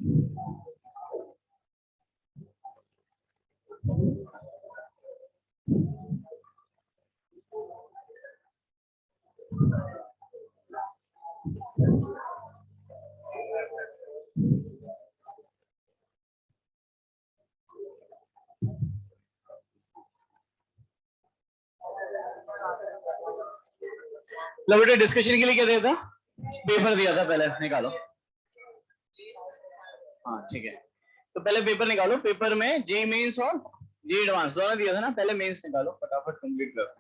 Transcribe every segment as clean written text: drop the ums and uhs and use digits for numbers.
लो बेटा डिस्कशन के लिए क्या दिया था, पेपर दिया था, पहले निकालो। हाँ ठीक है, तो पहले पेपर निकालो। पेपर में जे मेंस और जे एडवांस दोनों दिया था ना, पहले मेंस निकालो, फटाफट कंप्लीट करो।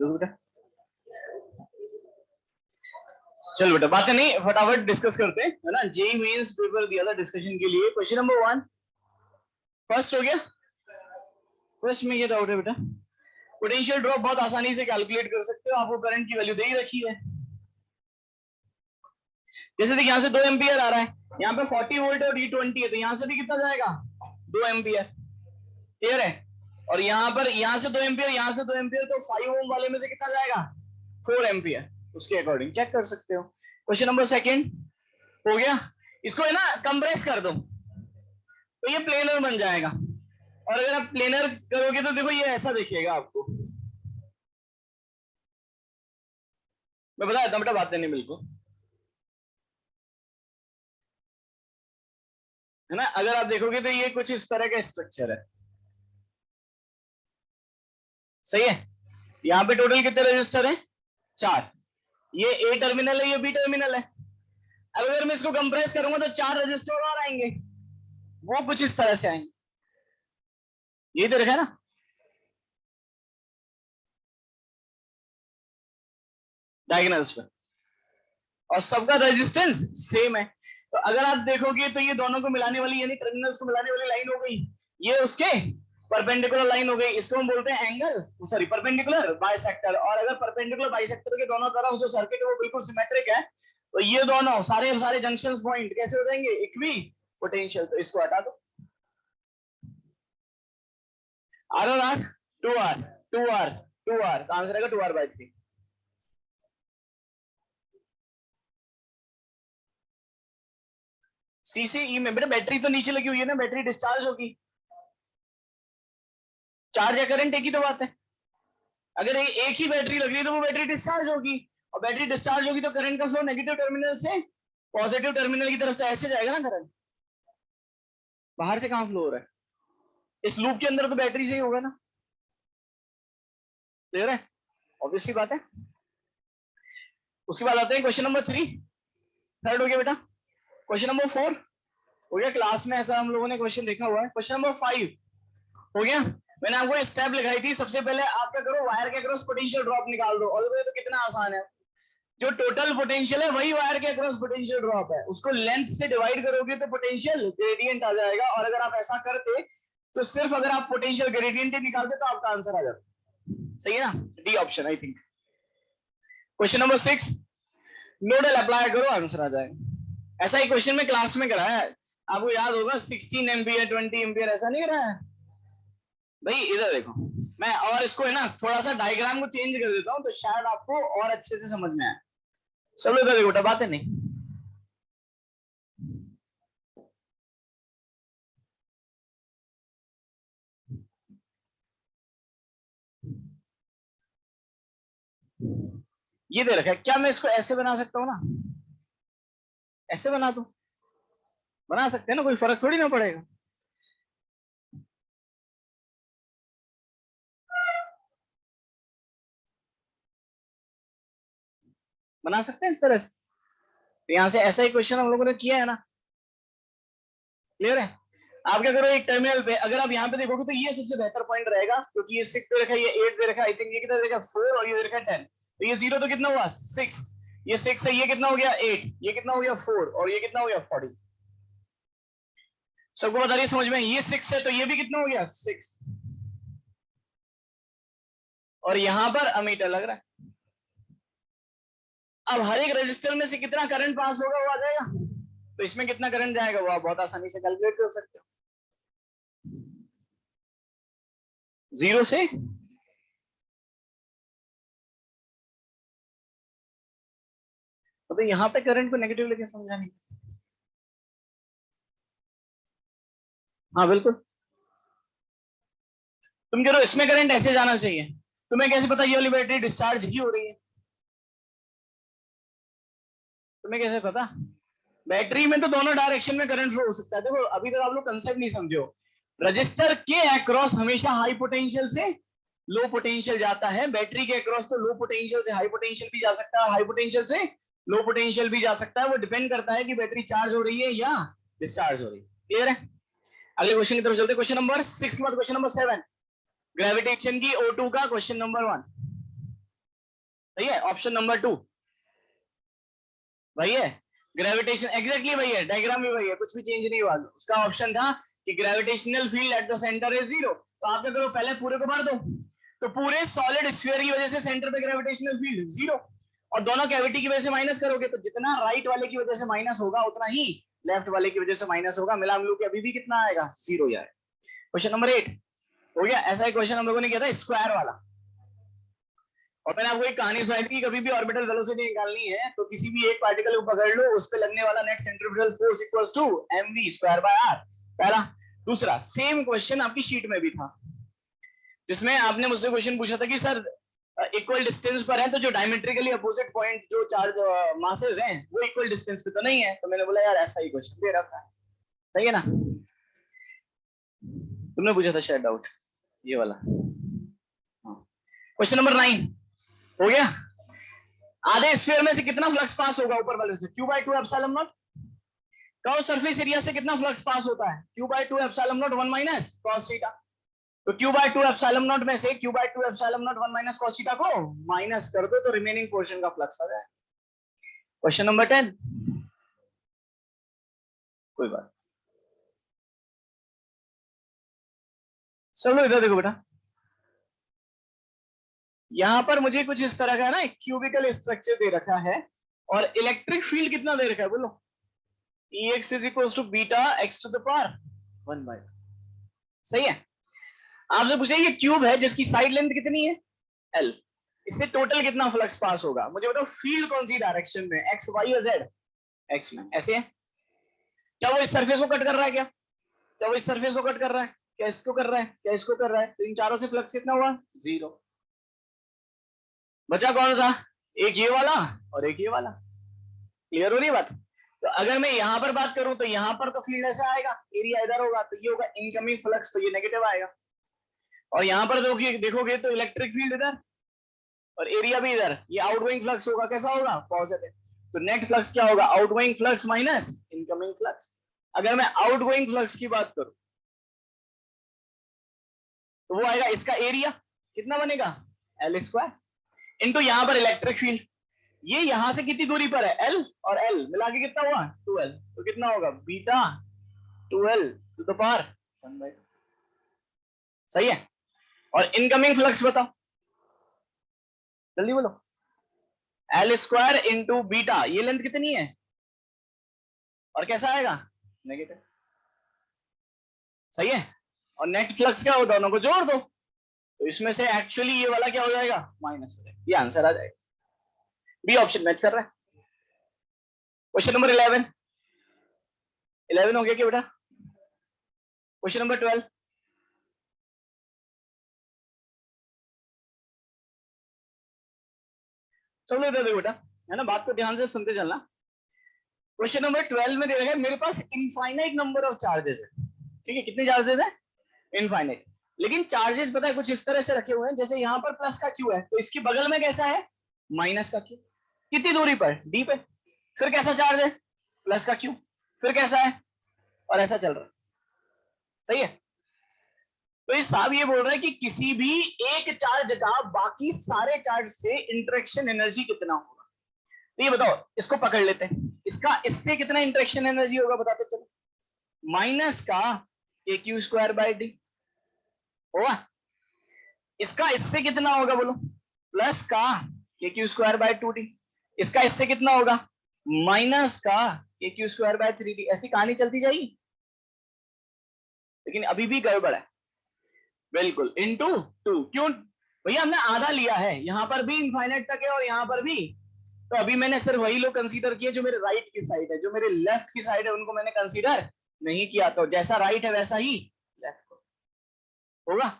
बेटा चलो बेटा बातें नहीं, फटाफट डिस्कस करते हैं, है ना। जे मेंस पेपर दिया था डिस्कशन के लिए। क्वेश्चन नंबर 1 फर्स्ट हो गया। फर्स्ट में ये डाउट है बेटा, पोटेंशियल ड्रॉप बहुत आसानी से कैलकुलेट कर सकते हो, आपको करंट की वैल्यू दे ही रखी है। जैसे देखिए यहाँ से 2 एम्पियर आ रहा है, यहाँ पे 40 वोल्ट और D20 है, तो यहाँ से भी कितना जाएगा 2 एम्पियर, क्लियर है। और यहाँ पर यहाँ से 2 एम्पियर, यहाँ से 2 एम्पियर, तो 5 ओम वाले में से कितना जाएगा 4 एम्पियर, उसके अकॉर्डिंग चेक कर सकते हो। क्वेश्चन नंबर 2 हो गया। इसको है ना कंप्रेस कर दो तो ये प्लेनर बन जाएगा, और अगर आप प्लेनर करोगे तो देखो ये ऐसा दिखेगा आपको। मैं बता देता हूँ बेटा, बात नहीं बिल्कुल, है ना। अगर आप देखोगे तो ये कुछ इस तरह का स्ट्रक्चर है, सही है। यहाँ पे टोटल कितने रजिस्टर है 4, ये ए टर्मिनल है, ये बी टर्मिनल है। अब अगर मैं इसको कंप्रेस करूंगा तो 4 रजिस्टर और आएंगे, वो कुछ इस तरह से आएंगे, यही तो रखा है ना डायगोनल्स पे, और सबका रेजिस्टेंस सेम है। तो अगर आप देखोगे तो ये दोनों को मिलाने वाली, यानी टर्मिनल्स को मिलाने वाली लाइन हो गई, ये उसके परपेंडिकुलर लाइन हो गई, इसको हम बोलते हैं एंगल, सॉरी परपेंडिकुलर बाइसेक्टर। और अगर परपेंडिकुलर बाइसेक्टर के दोनों तरफ जो सर्किट है वो बिल्कुल सिमेट्रिक है, तो ये दोनों सारे सारे जंक्शन पॉइंट कैसे हो जाएंगे इक्वी पोटेंशियल। तो इसको हटा दो, आर और आर 2R 2R 2R का आंसर आएगा 2R/3। सीसीई में बेटा बैटरी तो नीचे लगी हुई है ना, बैटरी डिस्चार्ज होगी, चार्ज या करंट एक ही तो बात है। अगर एक ही बैटरी लग रही है तो वो बैटरी डिस्चार्ज होगी, और बैटरी डिस्चार्ज होगी तो करंट का फ्लो नेगेटिव टर्मिनल से पॉजिटिव टर्मिनल की तरफ ऐसे जाएगा ना करंट, बाहर से कहां फ्लो हो रहा है, इस लूप के अंदर तो बैटरी से ही होगा ना, क्लियर है, ऑब्वियसली बात है। उसके बाद आते हैं क्वेश्चन नंबर 3, थर्ड हो गया बेटा। क्वेश्चन नंबर 4 हो गया, क्लास में ऐसा हम लोगों ने क्वेश्चन देखा हुआ है। क्वेश्चन नंबर 5 हो गया। मैंने आपको स्टेप लिखाई थी, सबसे पहले आप क्या करो, वायर के अक्रॉस पोटेंशियल ड्रॉप निकाल दो, और तो कितना आसान है, जो टोटल पोटेंशियल है वही वायर के अक्रॉस पोटेंशियल ड्रॉप है, उसको लेंथ से डिवाइड करोगे तो पोटेंशियल ग्रेडियंट आ जाएगा। और अगर आप ऐसा करते तो सिर्फ अगर आप पोटेंशियल ग्रेडियंट निकालते तो आपका आंसर आ जाता, सही है ना, D option I think. Question number 6 nodal apply करो, आंसर आ जाएगा। ऐसा ही क्वेश्चन में क्लास में कराया है, आपको याद होगा 16 एम्पियर 20 एम्पियर ऐसा नहीं कराया है भाई। इधर देखो, मैं और इसको है ना थोड़ा सा डायग्राम को चेंज कर देता हूं तो शायद आपको और अच्छे से समझ में आए। सब लोग देखो बेटा, बात है नहीं, ये दे रखा है, क्या मैं इसको ऐसे बना सकता हूँ ना, ऐसे बना दूं, बना सकते हैं ना, कोई फर्क थोड़ी ना पड़ेगा। बना सकते हैं इस तरह से, तो यहाँ से ऐसा ही क्वेश्चन हम लोगों ने किया है ना, क्लियर है। आप क्या करो, एक टर्मिनल पे अगर आप यहाँ पे देखोगे तो ये सबसे बेहतर पॉइंट रहेगा, क्योंकि ये 6 दे रखा है, ये 8 दे रखा है, आई थिंक ये कितना दे रखा है 4, और ये दे रखा है 10, तो ये 0 तो कितना हुआ 6, ये 6 है, ये कितना हो गया 8, ये कितना हो गया 4, और ये कितना हो गया 40। सबको बता रही समझ में, ये 6 है तो ये भी कितना हो गया 6, और यहां पर अमीटर लग रहा है। अब हर एक रजिस्टर में से कितना करंट पास होगा वो आ जाएगा, तो इसमें कितना करंट जाएगा वो आप बहुत आसानी से कैलकुलेट कर सकते हो। 0 से तो यहाँ पे करंट को नेगेटिव लेके समझानी। हाँ बिल्कुल, तुम कह रहे हो इसमें करंट ऐसे जाना चाहिए, तुम्हें कैसे पता ये वाली बैटरी डिस्चार्ज ही हो रही है? तुम्हें कैसे पता? बैटरी में तो दोनों डायरेक्शन में करंट फ्लो हो सकता है। देखो अभी तक आप लोग कंसेप्ट नहीं समझे हो। रजिस्टर के अक्रॉस हमेशा हाई पोटेंशियल से लो पोटेंशियल जाता है, बैटरी के अक्रॉस तो लो पोटेंशियल से हाई पोटेंशियल भी जा सकता है, हाई पोटेंशियल से लो पोटेंशियल भी जा सकता है। वो डिपेंड करता है कि बैटरी चार्ज हो रही है या डिस्चार्ज हो रही है। क्लियर है? अगले क्वेश्चन की तरफ चलते हैं। क्वेश्चन नंबर 6 के बाद क्वेश्चन नंबर 7, ग्रेविटेशन की O2 का क्वेश्चन नंबर 1। सही है? ऑप्शन नंबर 2 वही है, ग्रेविटेशन एग्जैक्टली वही है, डायग्राम भी वही है, कुछ भी चेंज नहीं हुआ। उसका ऑप्शन था कि gravitational field at the centre is 0। तो आप क्या करो, पहले पूरे को भर दो। तो पूरे सॉलिड स्फीयर की वजह से सेंटर पे ग्रेविटेशनल फील्ड 0, और दोनों कैविटी की वजह से माइनस करोगे तो जितना राइट वाले की वजह से माइनस होगा उतना ही लेफ्ट वाले की वजह से माइनस होगा। मिला मिलू के अभी भी कितना आएगा? 0 ही आएगा। क्वेश्चन नंबर 8 हो गया। ऐसा एक क्वेश्चन हम लोगों ने किया था स्क्वायर वाला, और मैंने आपको एक कहानी सुनाई थी कि कभी भी ऑर्बिटल वेलोसिटी निकालनी है तो किसी भी एक पार्टिकल को पकड़ लो, उस पे लगने वाला net centrifugal force equals to mv square by r। पहला। दूसरा सेम क्वेश्चन आपकी शीट में भी था, जिसमें आपने मुझसे क्वेश्चन पूछा था कि सर इक्वल डिस्टेंस पर है तो जो डायमेट्रिकली अपोजिट पॉइंट जो चार्ज मासेस हैं वो इक्वल डिस्टेंस पे तो नहीं है। तो मैंने बोला यार ऐसा ही क्वेश्चन दे रखा है, सही है ना? तुमने पूछा था शायद डाउट ये वाला। क्वेश्चन नंबर 9 हो गया। आधे स्फीयर में से कितना फ्लक्स पास होगा ऊपर वाले से? Q by 2 epsilon not. Curve surface area से कितना फ्लक्स पास होता है? Q by 2 epsilon not 1 minus cos theta. तो Q by 2 एप्सिलॉन नॉट में से Q by 2 epsilon not 1 minus cos theta को माइनस कर दो तो रिमेनिंग पोर्शन का फ्लक्स आ जाए। क्वेश्चन नंबर 10, कोई बात। सब लोग इधर देखो बेटा, यहां पर मुझे कुछ इस तरह का ना एक क्यूबिकल स्ट्रक्चर दे रखा है, और इलेक्ट्रिक फील्ड कितना दे रखा है बोलो? Ex is equals to beta x to the power 1 by। सही है? आपसे पूछे ये क्यूब है जिसकी साइड लेंथ कितनी है? L, इससे टोटल कितना फ्लक्स पास होगा? मुझे बताओ फील्ड कौन सी डायरेक्शन में, x y या z? x में। ऐसे है? क्या वो इस सरफेस को कट कर रहा है? क्या वो इस सरफेस को कट कर रहा है? क्या इसको कर रहा है? क्या इसको कर रहा है? तो इन चारों से फ्लक्स कितना हुआ? 0। बचा कौन सा? एक ये वाला और एक ये वाला। क्लियर हो रही है बात? तो अगर मैं यहां पर बात करूं तो यहां पर तो फील्ड ऐसा आएगा, एरिया इधर होगा तो ये होगा इनकमिंग फ्लक्स, तो ये नेगेटिव आएगा। और यहां पर देखोगे तो इलेक्ट्रिक फील्ड इधर और एरिया भी इधर, ये आउटगोइंग फ्लक्स होगा, कैसा होगा? पॉजिटिव। तो नेट फ्लक्स क्या होगा? Outgoing flux minus incoming flux. अगर मैं आउटगोइंग फ्लक्स की बात करूं तो वो आएगा, इसका एरिया कितना बनेगा? L स्क्वायर इंटू यहां पर इलेक्ट्रिक फील्ड, ये यहां से कितनी दूरी पर है? L, और L मिला के कितना हुआ? 2L। तो कितना होगा? Beta 2L to the power 1/2। सही है? और इनकमिंग फ्लक्स बताओ जल्दी बोलो। L स्क्वायर इंटू बीटा, ये लेंथ कितनी है और कैसा आएगा? नेगेटिव। सही है? और नेट फ्लक्स क्या हो? दोनों को जोड़ दो तो इसमें से एक्चुअली ये वाला क्या हो जाएगा? माइनस हो जाएगा। ये आंसर आ जाएगा। बी ऑप्शन मैच कर रहा है। क्वेश्चन नंबर 11 हो गया क्या बेटा? क्वेश्चन नंबर 12, सब लोग देखो बेटा, है ना, बात को ध्यान से सुनते चलना। क्वेश्चन नंबर 12 में दे रखा है मेरे पास इनफाइनाइट नंबर ऑफ चार्जेस है। ठीक है? कितने चार्जेस है? इनफाइनाइट। लेकिन चार्जेस पता है कुछ इस तरह से रखे हुए हैं, जैसे यहाँ पर प्लस का क्यू है तो इसके बगल में कैसा है? माइनस का क्यू। कितनी दूरी पर? डी पे। फिर कैसा चार्ज है? प्लस का क्यू। फिर कैसा है? और ऐसा चल रहा है। सही है? तो ये साहब ये बोल रहा है कि किसी भी एक चार्ज का बाकी सारे चार्ज से इंटरेक्शन एनर्जी कितना होगा। तो ये बताओ, इसको पकड़ लेते हैं, इसका इससे कितना इंटरेक्शन एनर्जी होगा बताते चलो। माइनस का ए क्यू स्क्वायर बाय डी होगा। इसका इससे कितना होगा बोलो? प्लस का के क्यू स्क्वायर बाय 2d। इसका इससे कितना होगा? माइनस का के क्यू स्क्वायर बाय 3d। ऐसी कहानी चलती जाएगी, लेकिन अभी भी गड़बड़ है। बिल्कुल इनटू 2। क्यों भैया, हमने आधा लिया है, यहाँ पर भी इनफाइनाइट तक है और यहाँ पर भी। तो अभी मैंने सिर्फ वही लोग कंसीडर किए जो मेरे राइट की साइड है, जो मेरे लेफ्ट की साइड है उनको मैंने कंसीडर नहीं किया। तो जैसा राइट है वैसा ही लेफ्ट होगा।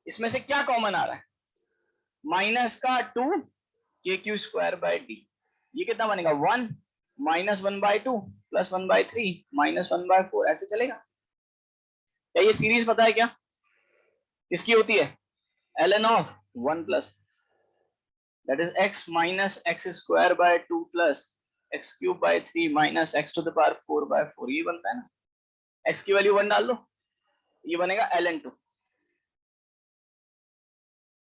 इसमें से क्या कॉमन आ रहा है? माइनस का 2 के क्यू स्क्वायर बाय डी, ये कितना बनेगा 1 माइनस 1/2 प्लस 1/3 माइनस 1/4। ऐसे चलेगा क्या? ये सीरीज पता है क्या किसकी होती है? ln of 1 plus that is x minus x square by 2 plus x cube by 3 minus x to the power 4/4। ये बनता है ना, x की वैल्यू 1 डाल दो, ये बनेगा ln 2।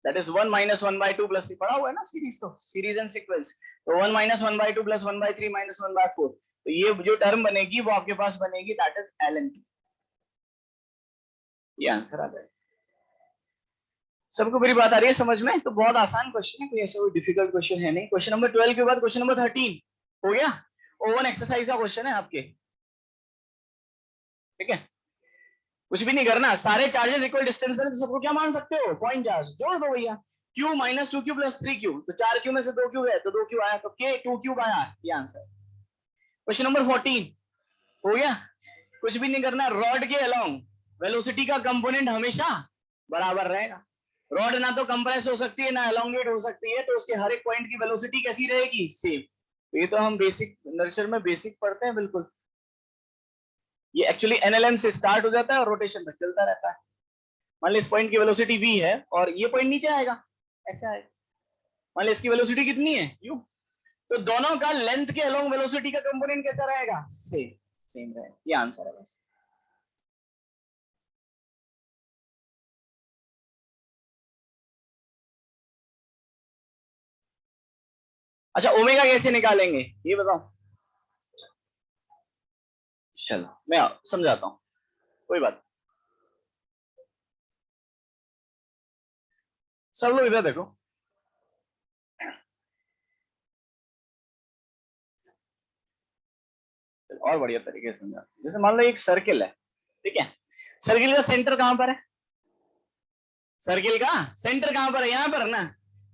that is 1 minus 1/2 plus, पढ़ा हुआ है ना सीरीज, तो सीरीज एंड सीक्वेंस। तो 1 minus 1/2 plus 1/3 minus 1/4, तो ये जो टर्म बनेगी वो आपके पास बनेगी that is ln 2। ये आंसर आ जाएगा। सबको मेरी बात आ रही है समझ में? तो बहुत आसान क्वेश्चन है, कोई ऐसा कोई डिफिकल्ट क्वेश्चन है नहीं। क्वेश्चन नंबर 12 के बाद क्वेश्चन नंबर 13 हो गया। ओवन एक्सरसाइज का क्वेश्चन है आपके, ठीक है? कुछ भी नहीं करना, सारे चार्जेस इक्वल डिस्टेंस पर, तो सबको क्या मान सकते हो? पॉइंट चार्ज जोड़ दो भैया। Q minus 2q plus 3q, तो 4q में से 2q है तो 2q आया, तो k 2q आया, ये आंसर। क्वेश्चन नंबर 14 हो गया। कुछ भी नहीं करना, रॉड के अलोंग वेलोसिटी का कंपोनेंट हमेशा बराबर रहेगा। रॉड ना तो कंप्रेस हो सकती है ना एलोंगेट हो सकती है, तो उसके हर एक पॉइंट की वेलोसिटी कैसी रहेगी? सेम। ये तो हम बेसिक नर्सरी में बेसिक पढ़ते हैं बिल्कुल। ये एक्चुअली एनएलएम से स्टार्ट हो जाता है और रोटेशन में चलता रहता है। मान ली इस पॉइंट की वेलोसिटी v है और ये पॉइंट नीचे आएगा, ऐसे आएगा। मान ली इसकी वेलोसिटी कितनी है u, तो दोनों का लेंथ के अलोंग वेलोसिटी का कंपोनेंट कैसा रहेगा? सेम सेम रहेगा। ये आंसर है बस। अच्छा, ओमेगा कैसे निकालेंगे ये बताओ? चलो मैं समझाता हूं, कोई बात। सब लोग इधर देखो, और बढ़िया तरीके से समझा। जैसे मान लो एक सर्किल है, ठीक है? सर्किल का सेंटर कहां पर है? सर्किल का सेंटर कहां पर है? यहां पर ना।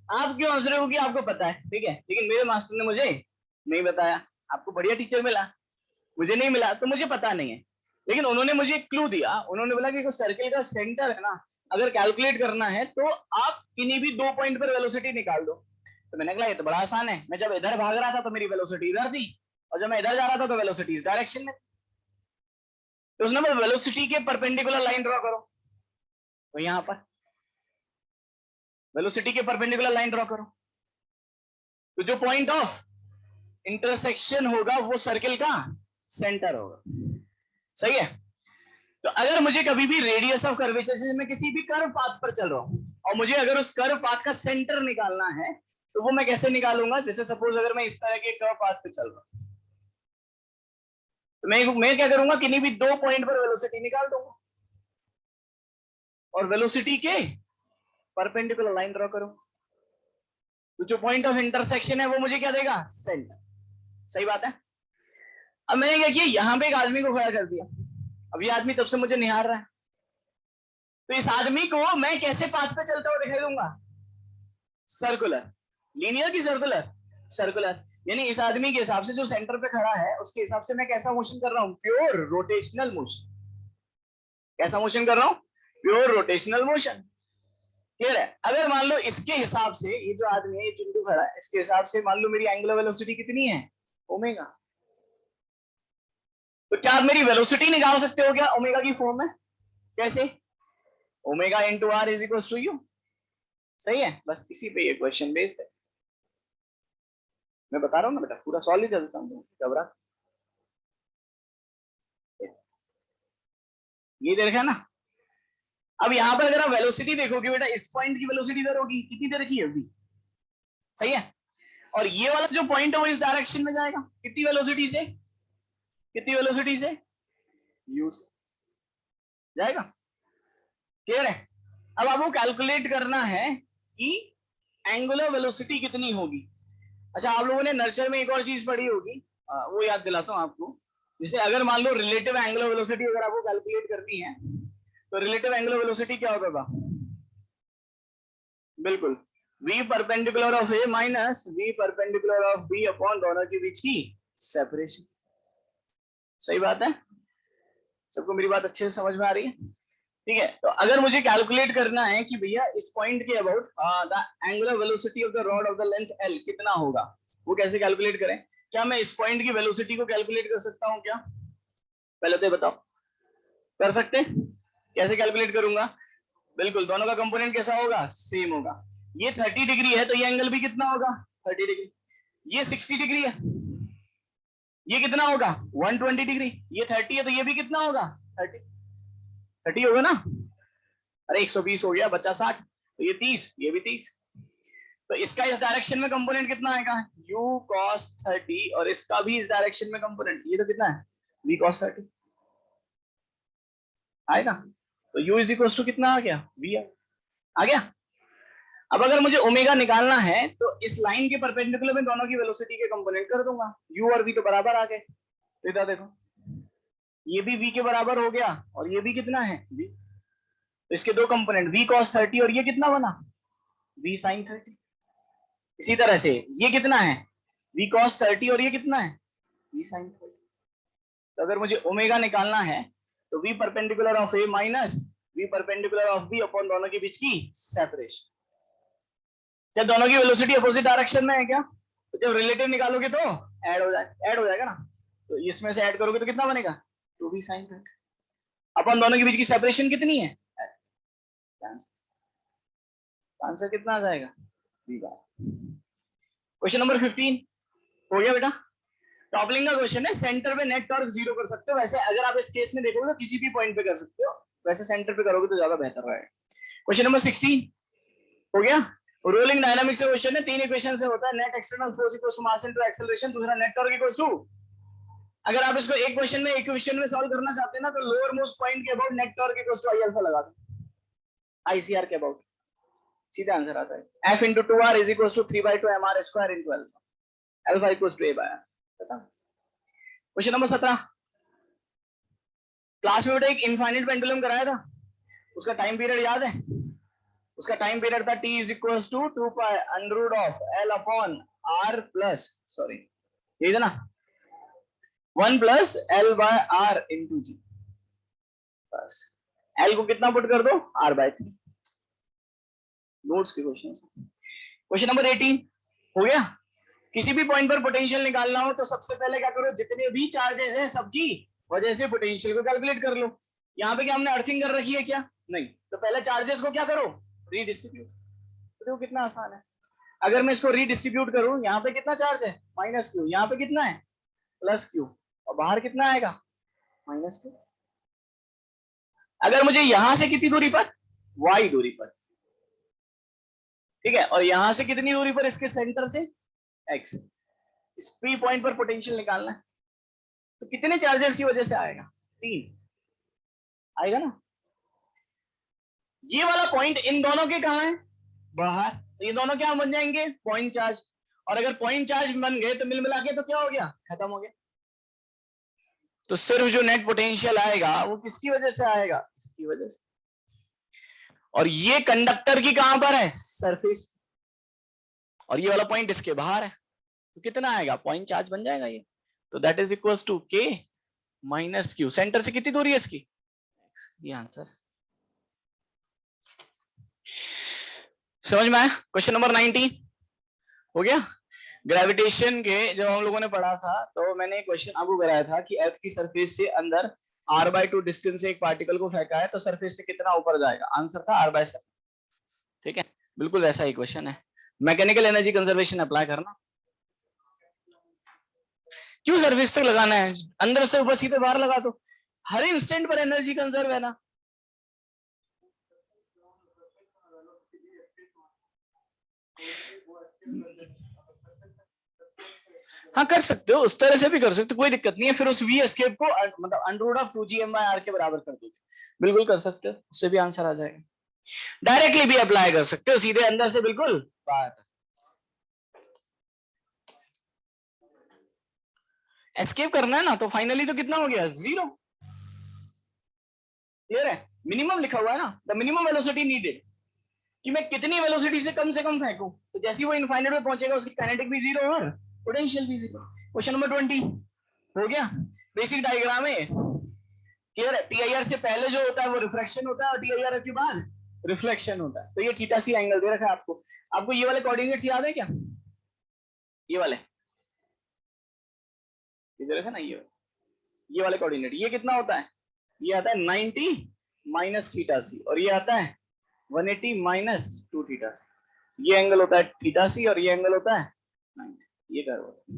आप क्यों हंस रहे हो कि आपको पता है, ठीक है, लेकिन मेरे मास्टर ने मुझे नहीं बताया। आपको बढ़िया टीचर मिला, मुझे नहीं मिला, तो मुझे पता नहीं है। लेकिन उन्होंने मुझे एक क्लू दिया, उन्होंने बोला कि सर्किल का सेंटर है ना, अगर कैलकुलेट करना है तो आप किन्हीं भी 2 पॉइंट पर वेलोसिटी निकाल दो। तो मैंने कहा ये तो बड़ा आसान है। मैं जब इधर भाग रहा था तो मेरी वेलोसिटी इधर थी, और जब मैं इधर जा रहा था तो वेलोसिटी इस डायरेक्शन में। तो उसने बोला वेलोसिटी के परपेंडिकुलर लाइन ड्रॉ करो, तो यहां पर वेलोसिटी के परपेंडिकुलर लाइन ड्रॉ करो, तो जो पॉइंट ऑफ इंटरसेक्शन होगा वो सर्किल का सेंटर होगा। सही है? तो अगर मुझे कभी भी रेडियस ऑफ कर्वेचर से मैं किसी भी कर्व पाथ पर चल रहा हूं और मुझे अगर उस कर्व पाथ का सेंटर निकालना है, तो वो मैं कैसे निकालूंगा? जैसे सपोज अगर मैं इस तरह के कर्व पाथ पे चल रहा हूं, तो मैं क्या करूंगा? किन्हीं भी 2 पॉइंट पर वेलोसिटी निकाल दूंगा और वेलोसिटी के परपेंडिकुलर लाइन ड्रॉ करूंगा, तो जो पॉइंट ऑफ इंटरसेक्शन है वो मुझे क्या देगा? सेंटर। सही बात है? अब मैंने क्या किया, यहां पे एक आदमी को खड़ा कर दिया। अब ये आदमी तब से मुझे निहार रहा है, तो इस आदमी को मैं कैसे पाथ पे चलता हुआ दिखाई दूंगा? सर्कुलर। लीनियर की सर्कुलर? सर्कुलर। यानी इस आदमी के हिसाब से जो सेंटर पे खड़ा है उसके हिसाब से मैं कैसा मोशन कर रहा हूं? Pure rotational motion. कैसा मोशन कर रहा हूं? Pure rotational motion. क्लियर है? अगर मान लो इसके हिसाब से ये जो आदमी है, ये चुंडू खड़ा है, इसके हिसाब से मान लो मेरी एंगुलर वेलोसिटी कितनी है? ओमेगा। तो क्या आप मेरी वेलोसिटी निकाल सकते हो क्या ओमेगा की फॉर्म में? कैसे? Omega into R is equal to U. सही है? बस इसी पे ये क्वेश्चन बेस्ड है। मैं बता रहा हूँ ना बेटा, पूरा सॉल्व ही करता हूँ, घबरा। ये देखा ना? अब यहाँ पर अगर आप वेलोसिटी देखोगे बेटा, इस पॉइंट की वेलोसिटी इधर होगी, कितनी देर की होगी? सही है? और ये वाला जो पॉइंट है वो इस डायरेक्शन में जाएगा, कितनी वेलोसिटी से? कितनी वेलोसिटी से? यू से जाएगा। क्लियर है? अब आपको कैलकुलेट करना है कि एंगुलर वेलोसिटी कितनी होगी। अच्छा, आप लोगों ने नर्सरी में एक और चीज पढ़ी होगी, वो याद दिलाता हूँ आपको। जैसे अगर मान लो रिलेटिव एंगुलर वेलोसिटी अगर आपको कैलकुलेट करनी है, तो रिलेटिव एंगुलर वेलोसिटी क्या होगा? बिल्कुल v perpendicular of a minus v perpendicular of b upon दोनों के बीच की सेपरेशन। सही बात है, सबको मेरी बात अच्छे से समझ में आ रही है? ठीक है, तो अगर मुझे कैलकुलेट करना है कि भैया इस पॉइंट के about the angular velocity of the rod of the length l कितना होगा, वो कैसे कैलकुलेट करें? क्या मैं इस पॉइंट की वेलोसिटी को कैलकुलेट कर सकता हूं क्या? पहले तो बताओ, कर सकते? कैसे कैलकुलेट करूंगा? बिल्कुल, दोनों का कंपोनेंट कैसा होगा? सेम होगा। ये 30 डिग्री है तो ये एंगल भी कितना होगा? 30 डिग्री। ये 60 डिग्री है, ये कितना होगा? 120 डिग्री। ये 30 है तो ये भी कितना होगा? 30 होगा ना? अरे 120 हो गया, बच्चा 60, तो ये 30, ये भी 30। तो इसका इस डायरेक्शन में कंपोनेंट कितना आएगा? u cos 30, और इसका भी इस डायरेक्शन में कंपोनेंट, ये तो कितना है? v cos 30 आएगा। तो u इज इक्वल टू कितना आ गया? v आ गया। अब अगर मुझे ओमेगा निकालना है तो इस लाइन के परपेंडिकुलर में दोनों की वेलोसिटी के कंपोनेंट कर दूंगा। u और v तो बराबर आ गए, तो इधर देखो, ये भी v के बराबर हो गया और ये भी कितना है? v। तो इसके दो कंपोनेंट v cos 30 और ये कितना बना? v sin 30। इसी तरह से ये कितना है? v cos 30 और ये कितना है? v sin 30। तो अगर मुझे ओमेगा निकालना है तो v perpendicular of a minus v perpendicular of b upon दोनों के बीच की सेपरेशन। क्या दोनों की वेलोसिटी अपोजिट डायरेक्शन में है क्या? तो जब रिलेटिव निकालोगे तो ऐड हो जाएगा ना। तो इसमें से ऐड करोगे तो कितना बनेगा? 2v sin 30 अपन दोनों के बीच की सेपरेशन कितनी है? आंसर कितना आ जाएगा? क्वेश्चन नंबर 15 हो गया बेटा। टॉपलिंग का क्वेश्चन है, सेंटर पे नेट टॉर्क 0 कर सकते हो। वैसे अगर आप इस केस में देखोगे तो किसी भी पॉइंट पे कर सकते हो, वैसे सेंटर पे करोगे तो ज्यादा बेहतर रहेगा। क्वेश्चन नंबर 16 हो गया। रोलिंग डायनामिक्स से क्वेश्चन है, तीन इक्वेशन से होता है। Net external force equals to mass into acceleration, दूसरा नेट टॉर्क इक्वल्स टू। अगर आप इसको एक क्वेश्चन में इक्वेशन में सॉल्व करना चाहते हैं ना, तो लोअर मोस्ट पॉइंट के about net torque equals to I alpha लगा दो, आईसीआर के अबाउट, सीधा आंसर आता है। F into 2R is equals to 3/2 mr square into alpha. Alpha equals to a by r. बता। क्वेश्चन नंबर 17, क्लास में बेटा एक इनफाइनाइट पेंडुलम कराया था, उसका टाइम पीरियड याद है? उसका टाइम पीरियड था t is equals to 2 pi under root of L upon R plus, sorry यही था ना, 1 plus L by R into G। बस L को कितना पुट कर दो? R by 3। नोट्स के क्वेश्चन। क्वेश्चन नंबर 18 हो गया। किसी भी पॉइंट पर पोटेंशियल निकालना हो तो सबसे पहले क्या करो, जितने भी चार्जेस हैं सबकी वजह से पोटेंशियल को कैलकुलेट कर लो। यहाँ पे क्या हमने अर्थिंग कर रखी है क्या? नहीं। तो पहले चार्जेस को क्या करो? रीडिस्ट्रीब्यूट। तो कितना आसान है। अगर मैं इसको रीडिस्ट्रीब्यूट करूं, यहाँ पे कितना चार्ज है? Minus Q. यहाँ पे कितना है? Plus Q. और बाहर कितना आएगा? Minus Q. अगर मुझे यहां से कितनी दूरी पर? y दूरी पर, ठीक है, और यहां से कितनी दूरी पर? इसके सेंटर से x। इस पी पॉइंट पर पोटेंशियल निकालना है, तो कितने चार्जेस की वजह से आएगा? 3 आएगा ना। ये वाला पॉइंट इन दोनों के कहां है? बाहर। तो ये दोनों क्या बन जाएंगे? Point charge. और अगर पॉइंट चार्ज बन गए तो मिल मिला के तो क्या हो गया? खत्म हो गया। तो सिर्फ जो नेट पोटेंशियल आएगा वो किसकी वजह से आएगा? इसकी वजह से। और ये कंडक्टर की कहां पर है? सरफेस। और ये वाला पॉइंट इसके बाहर है, तो कितना आएगा? पॉइंट चार्ज बन जाएगा ये। तो दैट इज इक्वल्स टू के माइनस क्यू। सेंटर से कितनी दूरी है इसकी? ये आंसर समझ में आया? क्वेश्चन नंबर 19 हो गया। ग्रेविटेशन के जब हम लोगों ने पढ़ा था तो मैंने एक क्वेश्चन आपको कराया था कि अर्थ की सरफेस से अंदर r/2 डिस्टेंस से एक पार्टिकल को फेंका है तो सरफेस से कितना ऊपर जाएगा? आंसर था r/7। ठीक है, बिल्कुल वैसा ही क्वेश्चन है। मैकेनिकल एनर्जी कंजर्वेशन अप्लाई करना। क्यों सरफेस तक लगाना है? अंदर से ऊपर सीधे बाहर लगा दो, हर इंस्टेंट पर एनर्जी कंजर्व है ना। हाँ कर सकते हो, उस तरह से भी कर सकते हो, कोई दिक्कत नहीं है। फिर उस v एस्केप को मतलब अंडर रूट ऑफ 2gm/r के बराबर कर दोगे, बिल्कुल कर सकते हो, उससे भी आंसर आ जाएगा। डायरेक्टली भी अप्लाई कर सकते हो, सीधे अंदर से बिल्कुल बाहर। एस्केप करना है ना, तो फाइनली तो कितना हो गया? 0। क्लियर है? मिनिमम लिखा हुआ है ना, द मिनिमम वेलोसिटी नीडेड, कि मैं कितनी वेलोसिटी से कम फेंकूं, तो जैसे ही वो इनफाइनाइट पे पहुंचेगा उसकी काइनेटिक भी जीरो और पोटेंशियल भी जीरो। क्वेश्चन नंबर 20 हो गया। बेसिक डायग्राम है, क्लियर है। टीआईआर से पहले जो होता है वो रिफ्रैक्शन होता है और टीआईआर के बाद रिफ्लेक्शन होता है। तो ये थीटा सी एंगल दे रखा है आपको। आपको ये वाले कोऑर्डिनेट्स याद है क्या? ये वाले ये दे रखा है ना, ये वाले कोऑर्डिनेट, ये कितना होता है? ये आता है 90 माइनस थीटा सी, और ये आता है 180 माइनस 2 थीटा सी। ये एंगल होता है थीटा सी और ये एंगल होता है 90। ये कर्व होता है।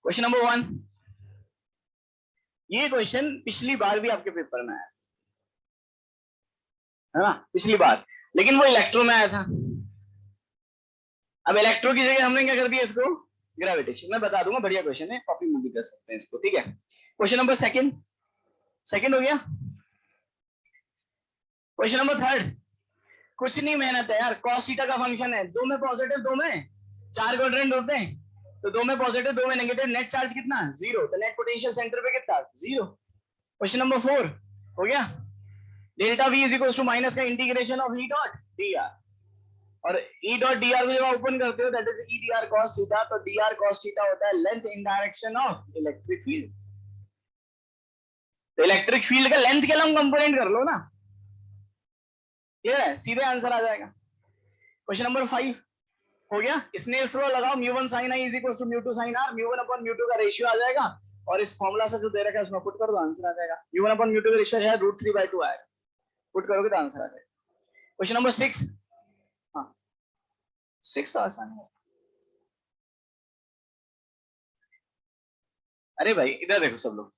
क्वेश्चन नंबर 1, ये क्वेश्चन पिछली बार भी आपके पेपर में आया है ना, पिछली बार, लेकिन वो इलेक्ट्रो में आया था। अब इलेक्ट्रो की जगह हमने क्या कर दिया इसको, ग्रेविटेशन। मैं बता दूंगा, बढ़िया क्वेश्चन है, कॉपी में भी कर सकते हैं इसको, ठीक है। क्वेश्चन नंबर सेकंड हो गया। क्वेश्चन नंबर 3, कुछ नहीं मेहनत है यार, कॉस थीटा का फंक्शन है, दो में पॉजिटिव दो में चार क्वाड्रेंट होते हैं, तो दो में पॉजिटिव दो में नेगेटिव, नेट चार्ज कितना? जीरो, तो नेट पोटेंशियल सेंटर पे कितना? जीरो। क्वेश्चन नंबर 4 हो गया। Delta V is equal to minus का integration of E dot D R, और ई डॉट डी आर को जब ओपन करते हो that is E D R cos theta, तो डी आर कॉस थीटा होता है length in direction of electric field. तो इलेक्ट्रिक फील्ड का लेंथ के लिए कंपोनेंट कर लो ना, ये सीधे आंसर आ जाएगा। क्वेश्चन नंबर 5 हो गया। इसने इसरो लगाओ, mu one sin i is equal to mu two sin r, mu one upon mu two का रेशियो आ जाएगा, और इस फॉर्मूला से जो दे रखा है उसमें पुट कर दो, आंसर आ जाएगा। म्यू1 अपॉन म्यू2 का रेशियो है √3/2 आएगा, पुट करोगे तो आंसर आ जाएगा। क्वेश्चन नंबर 6, हाँ 6 तो आसान है। अरे भाई इधर देखो सब लोग,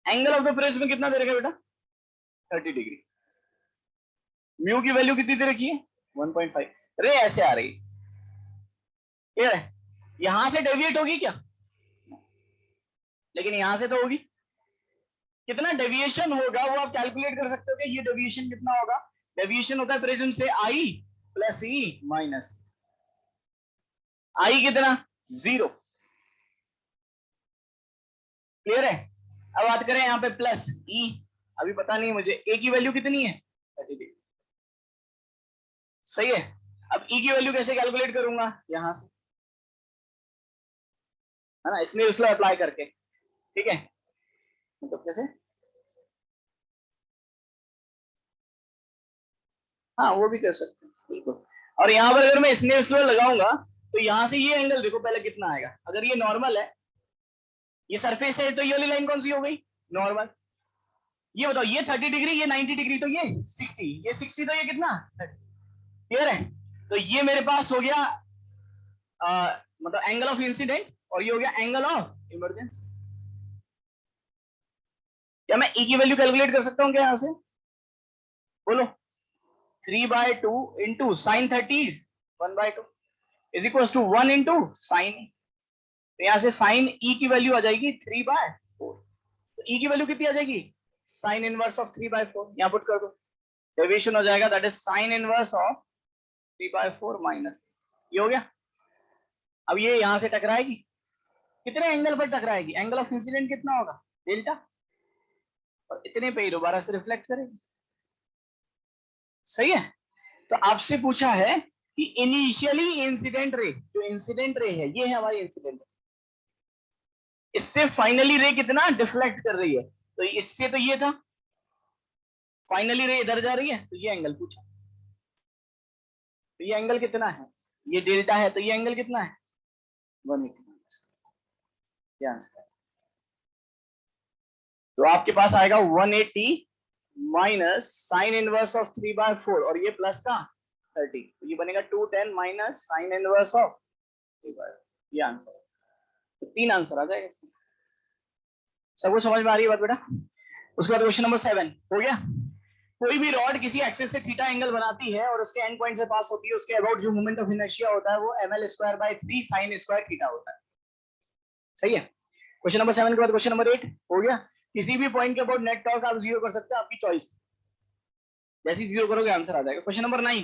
एंगल ऑफ द प्रिज्म कितना दे रखा है बेटा? 30 डिग्री। म्यू की वैल्यू कितनी दे रखी है? 1.5। रे ऐसे आ रही है, यहां से डेविएट होगी क्या? लेकिन यहां से तो होगी। कितना डेविएशन होगा वो आप कैलकुलेट कर सकते हो कि ये डेविएशन कितना होगा। डेविएशन होता है प्रिज्म से आई प्लस ई माइनस, आई कितना? 0। क्लियर है। अब बात करें यहाँ पे प्लस ई, अभी पता नहीं मुझे ए की वैल्यू कितनी है, 30। सही है। अब ई की वैल्यू कैसे कैलकुलेट करूंगा? यहां से, है ना, इसलिए उसको अप्लाई करके, ठीक है। मतलब कैसे? हाँ वो भी कर सकते हैं बिल्कुल। और यहाँ पर अगर मैं स्नेल स्लो लगाऊंगा तो यहाँ से ये एंगल देखो पहले कितना आएगा। अगर ये नॉर्मल है, ये सरफेस है, तो ये वाली लाइन कौन सी हो गई? नॉर्मल। ये बताओ, ये 30 डिग्री, ये 90 डिग्री, तो ये 60, ये 60, तो ये कितना? क्लियर है। तो ये मेरे पास हो गया मतलब एंगल ऑफ इंसिडेंट, और ये हो गया एंगल ऑफ इमरजेंसी। क्या मैं ई की वैल्यू कैलकुलेट कर सकता हूँ क्या यहाँ से? बोलो। 3/2 into sine 30 1/2 is equal to 1 into sine. तो यहां से साइन ई की वैल्यू आ जाएगी 3/4। तो ई की वैल्यू कितनी आ जाएगी? साइन इनवर्स ऑफ 3/4, यहाँ पुट कर दो, डेविएशन हो जाएगा that is sine inverse of 3/4 minus, ये हो गया। अब ये यहां से टकराएगी, कितने एंगल पर टकराएगी? एंगल ऑफ इंसिडेंट कितना होगा? डेल्टा, और इतने पे ही दोबारा से रिफ्लेक्ट करेगी। सही है। तो आपसे पूछा है कि इनिशियली इंसिडेंट रे, जो इंसिडेंट रे है ये है हमारी इंसिडेंट, इससे फाइनली रे कितना डिफ्लेक्ट कर रही है, तो इससे तो ये था, फाइनली रे इधर जा रही है, तो ये एंगल पूछा। तो ये एंगल कितना है? ये डेल्टा है, तो ये एंगल कितना है? 180। ये आंसर है। तो आपके पास आएगा 180 माइनस साइन इनवर्स ऑफ 3/4, और ये प्लस का 30, तो ये बनेगा 210 माइनस साइन इनवर्स ऑफ 3/4। ये आंसर है। तो 3 आंसर आ जाएगा इसमें। सबको समझ में आ रही है बात बेटा? उसके बाद क्वेश्चन नंबर 7 हो गया। कोई भी रॉड किसी एक्सिस से थीटा एंगल बनाती है और उसके एंड पॉइंट से पास होती है, उसके अबाउट जो मोमेंट ऑफ इनर्शिया होता है वो ml²/3 sin स्क्वायर थीटा होता है। सही है। क्वेश्चन नंबर 7 के बाद क्वेश्चन नंबर 8 हो गया। किसी भी पॉइंट के अबाउट नेट टॉर्क आप 0 कर सकते हो, आपकी चॉइस, जैसे 0 करोगे आंसर आ जाएगा। क्वेश्चन नंबर 9,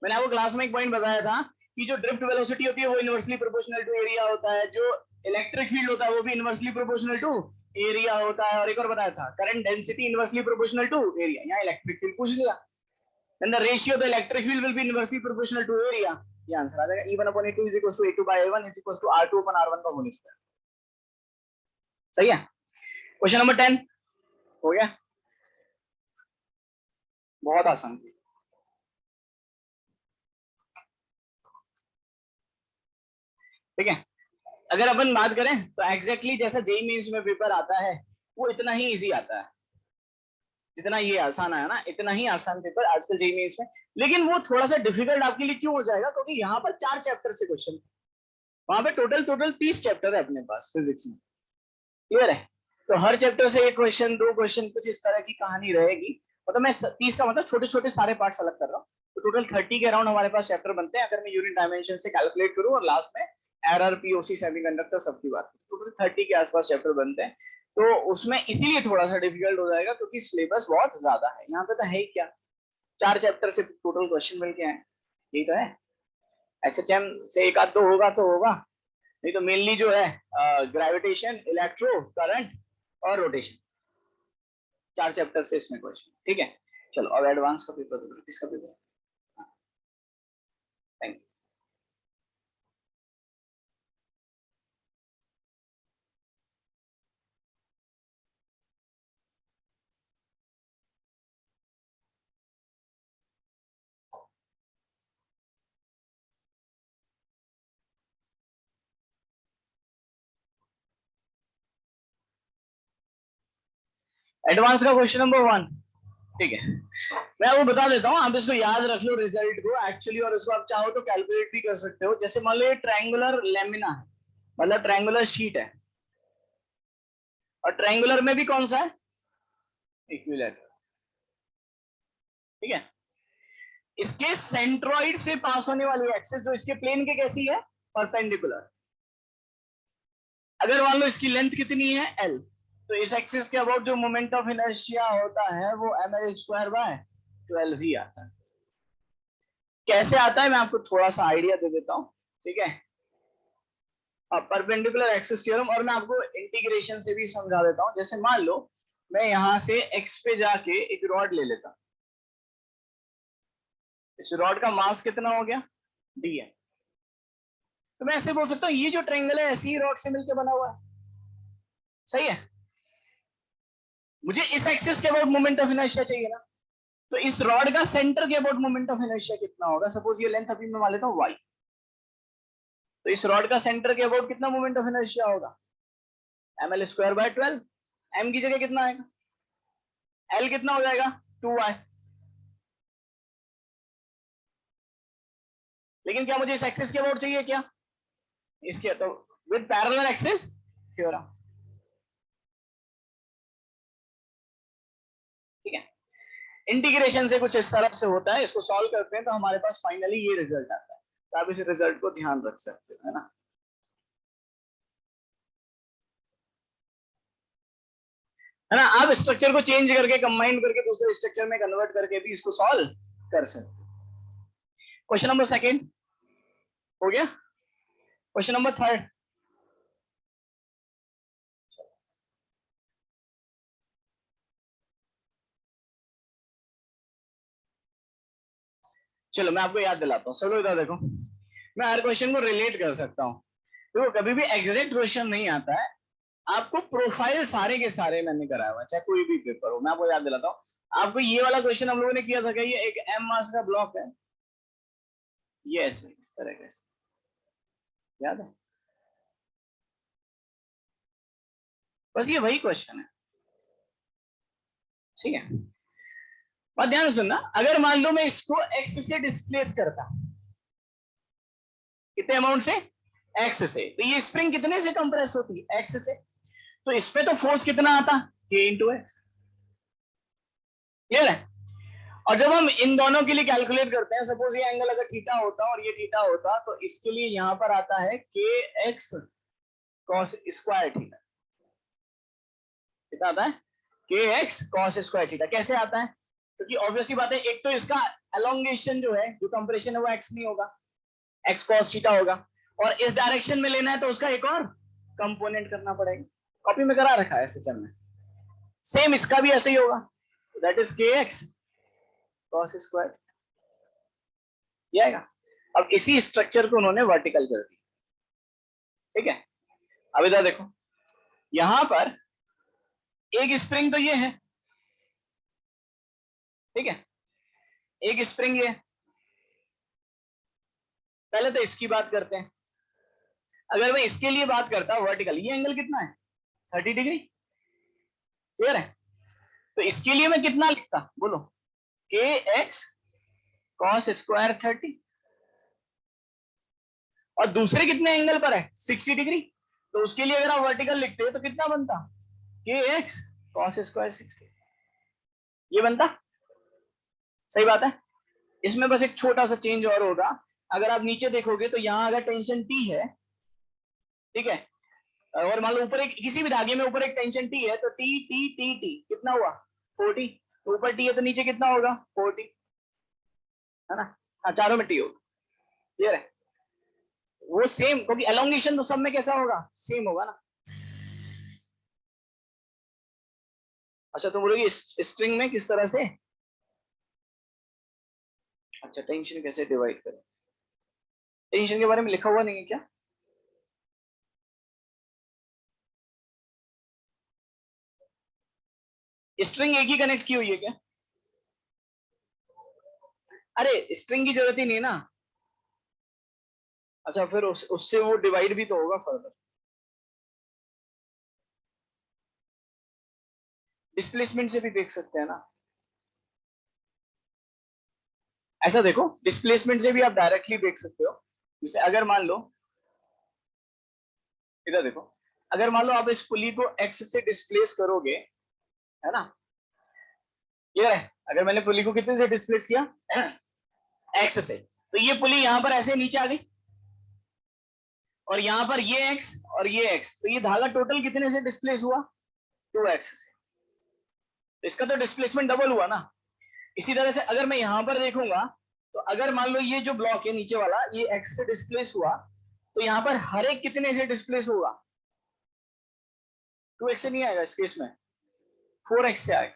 मैंने आपको क्लास में एक पॉइंट बताया था कि जो ड्रिफ्ट वेलोसिटी होती है वो इनवर्सली प्रोपोर्शनल टू एरिया होता है, जो इलेक्ट्रिक फील्ड होता है वो भी इनवर्सली प्रोपोर्शनल टू एरिया होता है, और एक और बताया था current density inversely proportional to area. यहाँ इलेक्ट्रिक फील्ड पूछ लिया, then the ratio of the electric field will be inversely proportional to area। ये आंसर आ जाएगा, E1 A2 is equals to A2 by A1 is equals to R2 upon R1 का whole square. सही है। Question number 10 हो गया, बहुत आसान। ठीक है, अगर अपन बात करें तो एग्जैक्टली जैसा जेईई मेंस में पेपर आता है वो इतना ही इजी आता है, जितना ये आसान है ना, इतना ही आसान पेपर आजकल जेईई मेंस में। लेकिन वो थोड़ा सा डिफिकल्ट आपके लिए क्यों हो जाएगा, क्योंकि यहाँ पर 4 चैप्टर से क्वेश्चन, वहां पे टोटल 30 चैप्टर है अपने पास फिजिक्स में। क्लियर है, तो हर चैप्टर से एक क्वेश्चन, 2 क्वेश्चन, कुछ इस तरह की कहानी रहेगी। मतलब मैं 30 का मतलब छोटे छोटे सारे पार्ट अलग कर रहा हूँ, तो टोटल 30 के अराउंड हमारे पास चैप्टर बनते हैं अगर मैं यूनिट डायमेंशन से कैलकुलेट करूँ, और लास्ट में एरर, पीओसी, सेमीकंडक्टर सबकी बात, टोटल 30 के आसपास चैप्टर बनते हैं। तो उसमें इसीलिए थोड़ा सा डिफिकल्ट हो जाएगा, क्योंकि सिलेबस बहुत ज्यादा है। यहाँ पे तो है ही क्या, 4 चैप्टर से टोटल क्वेश्चन मिलके आए, यही तो है। एसएचएम से एक आध दो होगा तो होगा, नहीं तो मेनली जो है ग्रेविटेशन, इलेक्ट्रो, करंट और रोटेशन, 4 चैप्टर से इसमें क्वेश्चन। ठीक है, चलो अब एडवांस का पेपर, किसका पेपर, थैंक यू। एडवांस का क्वेश्चन नंबर 1, ठीक है, मैं वो बता देता हूँ, आप इसको याद रख लो रिजल्ट को एक्चुअली, और इसको आप चाहो तो कैलकुलेट भी कर सकते हो। जैसे मान लो ये ट्रायंगुलर लेमिना है, मतलब ट्रायंगुलर शीट है, और ट्रायंगुलर में भी कौन सा है, इक्विलैटरल। ठीक है, इसके सेंट्रोइड से पास होने वाली एक्सिस जो इसके प्लेन के कैसी है, परपेंडिकुलर। अगर मान लो इसकी लेंथ कितनी है l, तो इस एक्सिस के अबाउट जो मोमेंट ऑफ इनर्शिया होता है वो ml² by 12 ही आता है। कैसे आता है मैं आपको थोड़ा सा आइडिया दे देता हूं। ठीक है, परपेंडिकुलर एक्सिस थ्योरम, और मैं आपको इंटीग्रेशन से भी समझा देता हूं। जैसे मान लो मैं यहां से x पे जाके एक रॉड ले लेता हूं, इस रॉड का मास कितना हो गया, d है, तो मैं ऐसे बोल सकता हूँ ये जो ट्रायंगल है ऐसी ही रॉड से मिलकर बना हुआ है। सही है, मुझे इस एक्सिस के अबाउट मोमेंट ऑफ इनर्शिया चाहिए ना, तो इस रॉड का सेंटर के अबाउट मोमेंट ऑफ इनर्शिया कितना होगा। सपोज ये लेंथ अभी मैं मान लेता हूँ y, तो इस रॉड का सेंटर के अबाउट कितना मोमेंट ऑफ इनर्शिया होगा, ml² by 12। m की जगह कितना आएगा, l कितना हो जाएगा 2y। लेकिन क्या मुझे इस एक्सिस के अबाउट चाहिए क्या, इसके, तो विद पैरेलल एक्सिस थ्योरम। ठीक है, इंटीग्रेशन से कुछ इस तरह से होता है, इसको सॉल्व करते हैं तो हमारे पास फाइनली ये रिजल्ट आता है। तो आप इस रिजल्ट को ध्यान रख सकते हो, है ना। है ना, आप स्ट्रक्चर को चेंज करके, कंबाइन करके दूसरे स्ट्रक्चर में कन्वर्ट करके भी इसको सॉल्व कर सकते हो। क्वेश्चन नंबर 2 हो गया, क्वेश्चन नंबर 3। चलो मैं आपको याद दिलाता हूँ, चलो इधर देखो, मैं हर क्वेश्चन को रिलेट कर सकता हूँ, तो कभी भी एग्जैक्ट क्वेश्चन नहीं आता है। आपको प्रोफाइल सारे के सारे मैंने कराया हुआ, चाहे कोई भी पेपर हो। मैं आपको याद दिलाता हूँ, आपको ये वाला क्वेश्चन हम लोगों ने किया था क्या, ये एक m मास का ब्लॉक है, ये ऐसे इस तरह का, याद है, बस ये वही क्वेश्चन है। ठीक है, और ध्यान सुनना, अगर मान लो मैं इसको x से डिस्प्लेस करता, कितने अमाउंट से, x से, तो ये स्प्रिंग कितने से कंप्रेस होती है, x से, तो इसमें तो फोर्स कितना आता, k इंटू एक्स। क्लियर है, और जब हम इन दोनों के लिए कैलकुलेट करते हैं, सपोज ये एंगल अगर थीटा होता और ये थीटा होता, तो इसके लिए यहां पर आता है के एक्स कॉस स्क्वायर थीटा। कितना आता है, के एक्स कॉस स्क्वायर थीटा। कैसे आता है, क्योंकि ऑब्वियसली बात है, एक तो इसका एलोंगेशन जो है, जो कंप्रेशन है वो एक्स नहीं होगा, एक्स कॉस थीटा होगा, और इस डायरेक्शन में लेना है तो उसका एक और कंपोनेंट करना पड़ेगा। कॉपी में करा रखा है ऐसे चल में। सेम इसका भी ऐसे ही होगा, दैट इज के एक्स कॉस स्क्वायर, ये आएगा। अब इसी स्ट्रक्चर को उन्होंने वर्टिकल कर दिया, ठीक है। अब इधर देखो, यहां पर एक स्प्रिंग तो ये है, ठीक है, एक स्प्रिंग ये है। पहले तो इसकी बात करते हैं। अगर मैं इसके लिए बात करता वर्टिकल, ये एंगल कितना है 30 डिग्री, क्लियर है। तो इसके लिए मैं कितना लिखता बोलो, के एक्स कॉस स्क्वायर 30, और दूसरे कितने एंगल पर है 60 डिग्री, तो उसके लिए अगर आप वर्टिकल लिखते तो कितना बनता, के एक्स कॉस स्क्वायर 60, ये बनता। सही बात है। इसमें बस एक छोटा सा चेंज और होगा, अगर आप नीचे देखोगे तो यहाँ अगर टेंशन टी है, ठीक है, और मान लो ऊपर एक किसी भी धागे में ऊपर एक टेंशन टी है, तो टी टी टी टी कितना हुआ 40, तो ऊपर टी है तो नीचे कितना होगा 40, है ना। हाँ, चारों में टी होगा, क्लियर है। वो सेम, क्योंकि एलोंगेशन तो सब में कैसा होगा, सेम होगा ना। अच्छा, तो बोलोगे स्ट्रिंग में किस तरह से, अच्छा टेंशन कैसे डिवाइड करें, टेंशन के बारे में लिखा हुआ नहीं है क्या, स्ट्रिंग एक ही कनेक्ट की हुई है क्या, अरे स्ट्रिंग की जरूरत ही नहीं ना। अच्छा, फिर उससे वो डिवाइड भी तो होगा फर्दर, डिस्प्लेसमेंट से भी देख सकते हैं ना। ऐसा देखो, डिस्प्लेसमेंट से भी आप डायरेक्टली देख सकते हो। जैसे अगर मान लो, इधर देखो, अगर मान लो आप इस पुली को एक्स से डिस्प्लेस करोगे, है ना, क्लियर है। अगर मैंने पुली को कितने से डिस्प्लेस किया एक्स से, तो ये पुली यहां पर ऐसे नीचे आ गई, और यहां पर ये एक्स और ये एक्स, तो ये धागा टोटल कितने से डिस्प्लेस हुआ 2x से, तो इसका तो डिस्प्लेसमेंट डबल हुआ ना। इसी तरह से अगर मैं यहां पर देखूंगा, तो अगर मान लो ये जो ब्लॉक है नीचे वाला, ये x से डिस्प्लेस हुआ, तो यहां पर हर एक कितने से डिस्प्लेस होगा 2x से नहीं आएगा इस केस में, 4x से आएगा।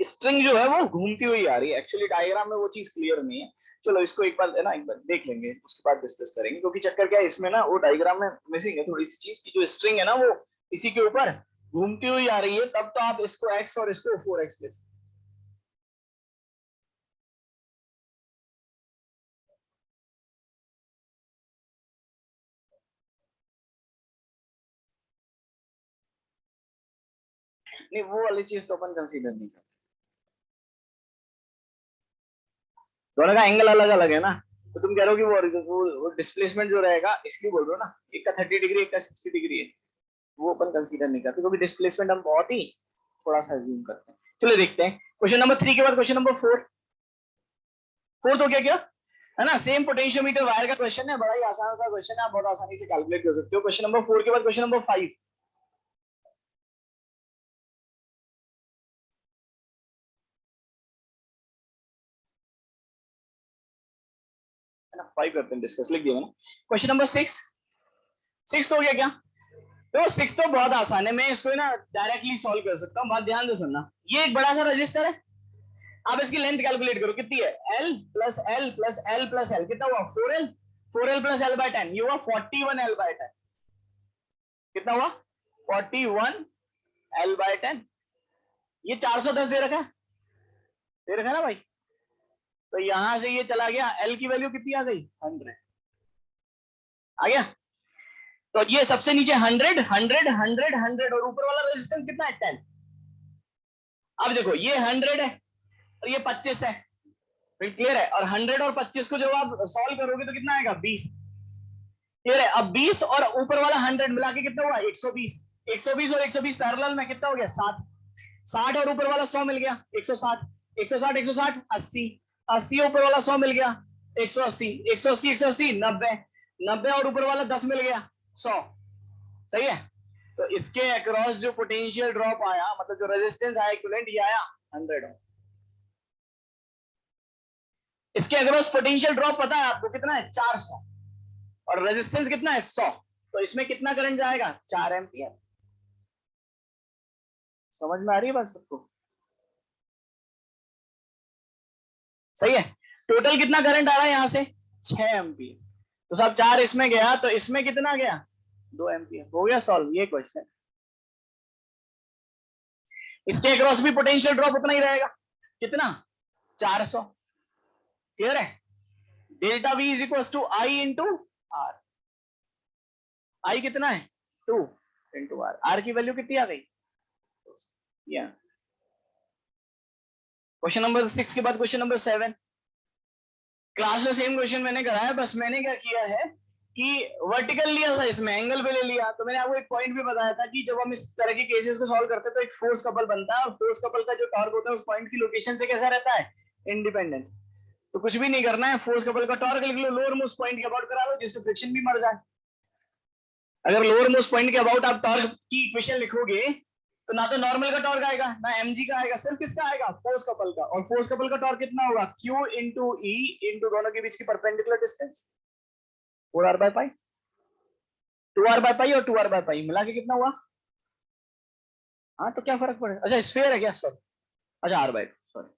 स्ट्रिंग जो है वो घूमती हुई आ रही है, एक्चुअली डायग्राम में वो चीज क्लियर नहीं है। चलो इसको एक बार है ना, एक बार देख लेंगे, उसके बाद डिस्कस करेंगे, क्योंकि चक्कर क्या है इसमें ना, वो डायग्राम में मिसिंग है थोड़ी सी चीज की, जो स्ट्रिंग है ना वो इसी के ऊपर घूमती हुई आ रही है, तब तो आप इसको x और इसको 4x ले सकते। नहीं, वो वाली चीज तो अपन कंसीडर नहीं करते, दोनों का एंगल अलग अलग है ना। तो तुम कह रहे हो कि वो डिस्प्लेसमेंट जो रहेगा, इसलिए बोल रहे हो ना, एक का 30 डिग्री एक का 60 डिग्री है, वो अपन कंसीडर नहीं करते, क्योंकि डिस्प्लेसमेंट हम बहुत ही थोड़ा सा अज्यूम करते हैं। चलो देखते हैं क्वेश्चन नंबर 3 के बाद क्वेश्चन नंबर 4। 4 तो क्या क्या है ना, सेम पोटेंशियोमीटर वायर का क्वेश्चन है, बड़ा ही आसान सा क्वेश्चन है, आप बहुत आसानी से कैलकुलेट कर सकते हो। क्वेश्चन नंबर 4 के बाद क्वेश्चन नंबर 5, है ना, 5 करते हैं डिस्कस, लिख दिया मैंने। क्वेश्चन नंबर 6, 6 हो गया क्या, तो 6 तो बहुत आसान है, मैं इसको ना डायरेक्टली सॉल्व कर सकता हूँ, बात ध्यान से सुनना। ये एक बड़ा सा रजिस्टर है, आप इसकी लेंथ कैलकुलेट करो कितनी है, L plus L plus L plus L, कितना हुआ 4L, 4L plus L by 10, ये हुआ 41L/10, कितना हुआ 41L/10। ये 410 दे रखा है, दे रखा है ना भाई, तो यहां से ये चला गया, L की वैल्यू कितनी आ गई 100, आ गया। तो ये सबसे नीचे 100 100 100 100, और ऊपर वाला रेजिस्टेंस कितना है 10। अब देखो ये 100 है और ये 25 है, फिर क्लियर है, और 100 और 25 को जब आप सॉल्व करोगे तो कितना आएगा 20, क्लियर है। अब 20 और ऊपर वाला 100 मिला के कितना हुआ 120, 120 और 120 पैरेलल में कितना हो गया 60, 60 और ऊपर वाला 100 मिल गया 160, 160 160 80, 80 ऊपर वाला 100 मिल गया 180, 180 180 90, 90 और ऊपर वाला 10 मिल गया 100, सही है। तो इसके अक्रॉस जो पोटेंशियल ड्रॉप आया, मतलब जो रेजिस्टेंस आया इक्विवेलेंट, ये आया 100 ओम, इसके अक्रॉस पोटेंशियल ड्रॉप पता है आपको कितना है, 400, और रेजिस्टेंस कितना है, 100। तो इसमें कितना करंट जाएगा, 4 एम्पियर। समझ में आ रही है बात सबको? सही है। टोटल कितना करंट आ रहा है यहां से, 6 एम्पियर। तो सब 4 इसमें गया, तो इसमें कितना गया, 2 एम्पियर। हो गया सॉल्व ये क्वेश्चन। इसके अक्रॉस भी पोटेंशियल ड्रॉप उतना ही रहेगा, कितना, 400। क्लियर है? Delta V is equal to I into R. I कितना है, 2 इंटू आर। आर की वैल्यू कितनी आ गई, क्वेश्चन नंबर 6 के बाद क्वेश्चन नंबर 7। क्लास में सेम क्वेश्चन मैंने कराया, बस मैंने क्या किया है कि वर्टिकल लिया था, इसमें एंगल पे ले लिया। तो मैंने आपको एक पॉइंट भी बताया था कि जब हम इस तरह के केसेस को सॉल्व करते हैं तो एक फोर्स कपल बनता है, और फोर्स कपल का जो टॉर्क होता है उस पॉइंट की लोकेशन से कैसा रहता है, इंडिपेंडेंट। तो कुछ भी नहीं करना है, फोर्स कपल का टॉर्क लिख लो, लोअर मोस्ट पॉइंट के अबाउट करा लो, जिससे फ्रिक्शन भी मर जाए। अगर लोअर मोस्ट पॉइंट के अबाउट आप टॉर्क की इक्वेशन लिखोगे तो ना तो नॉर्मल का टॉर्क आएगा, ना mg का आएगा, सिर्फ किसका आएगा, फोर्स कपल का। और फोर्स कपल का टॉर्क कितना होगा, q इंटू ई इंटू दोनों के बीच की perpendicular distance, 4r by pi, 2r by pi और 2r बाय पाई मिला के कितना हुआ। हाँ तो क्या फर्क पड़ेगा, अच्छा स्फीयर है क्या, सॉरी, अच्छा r बाय 2, सॉरी,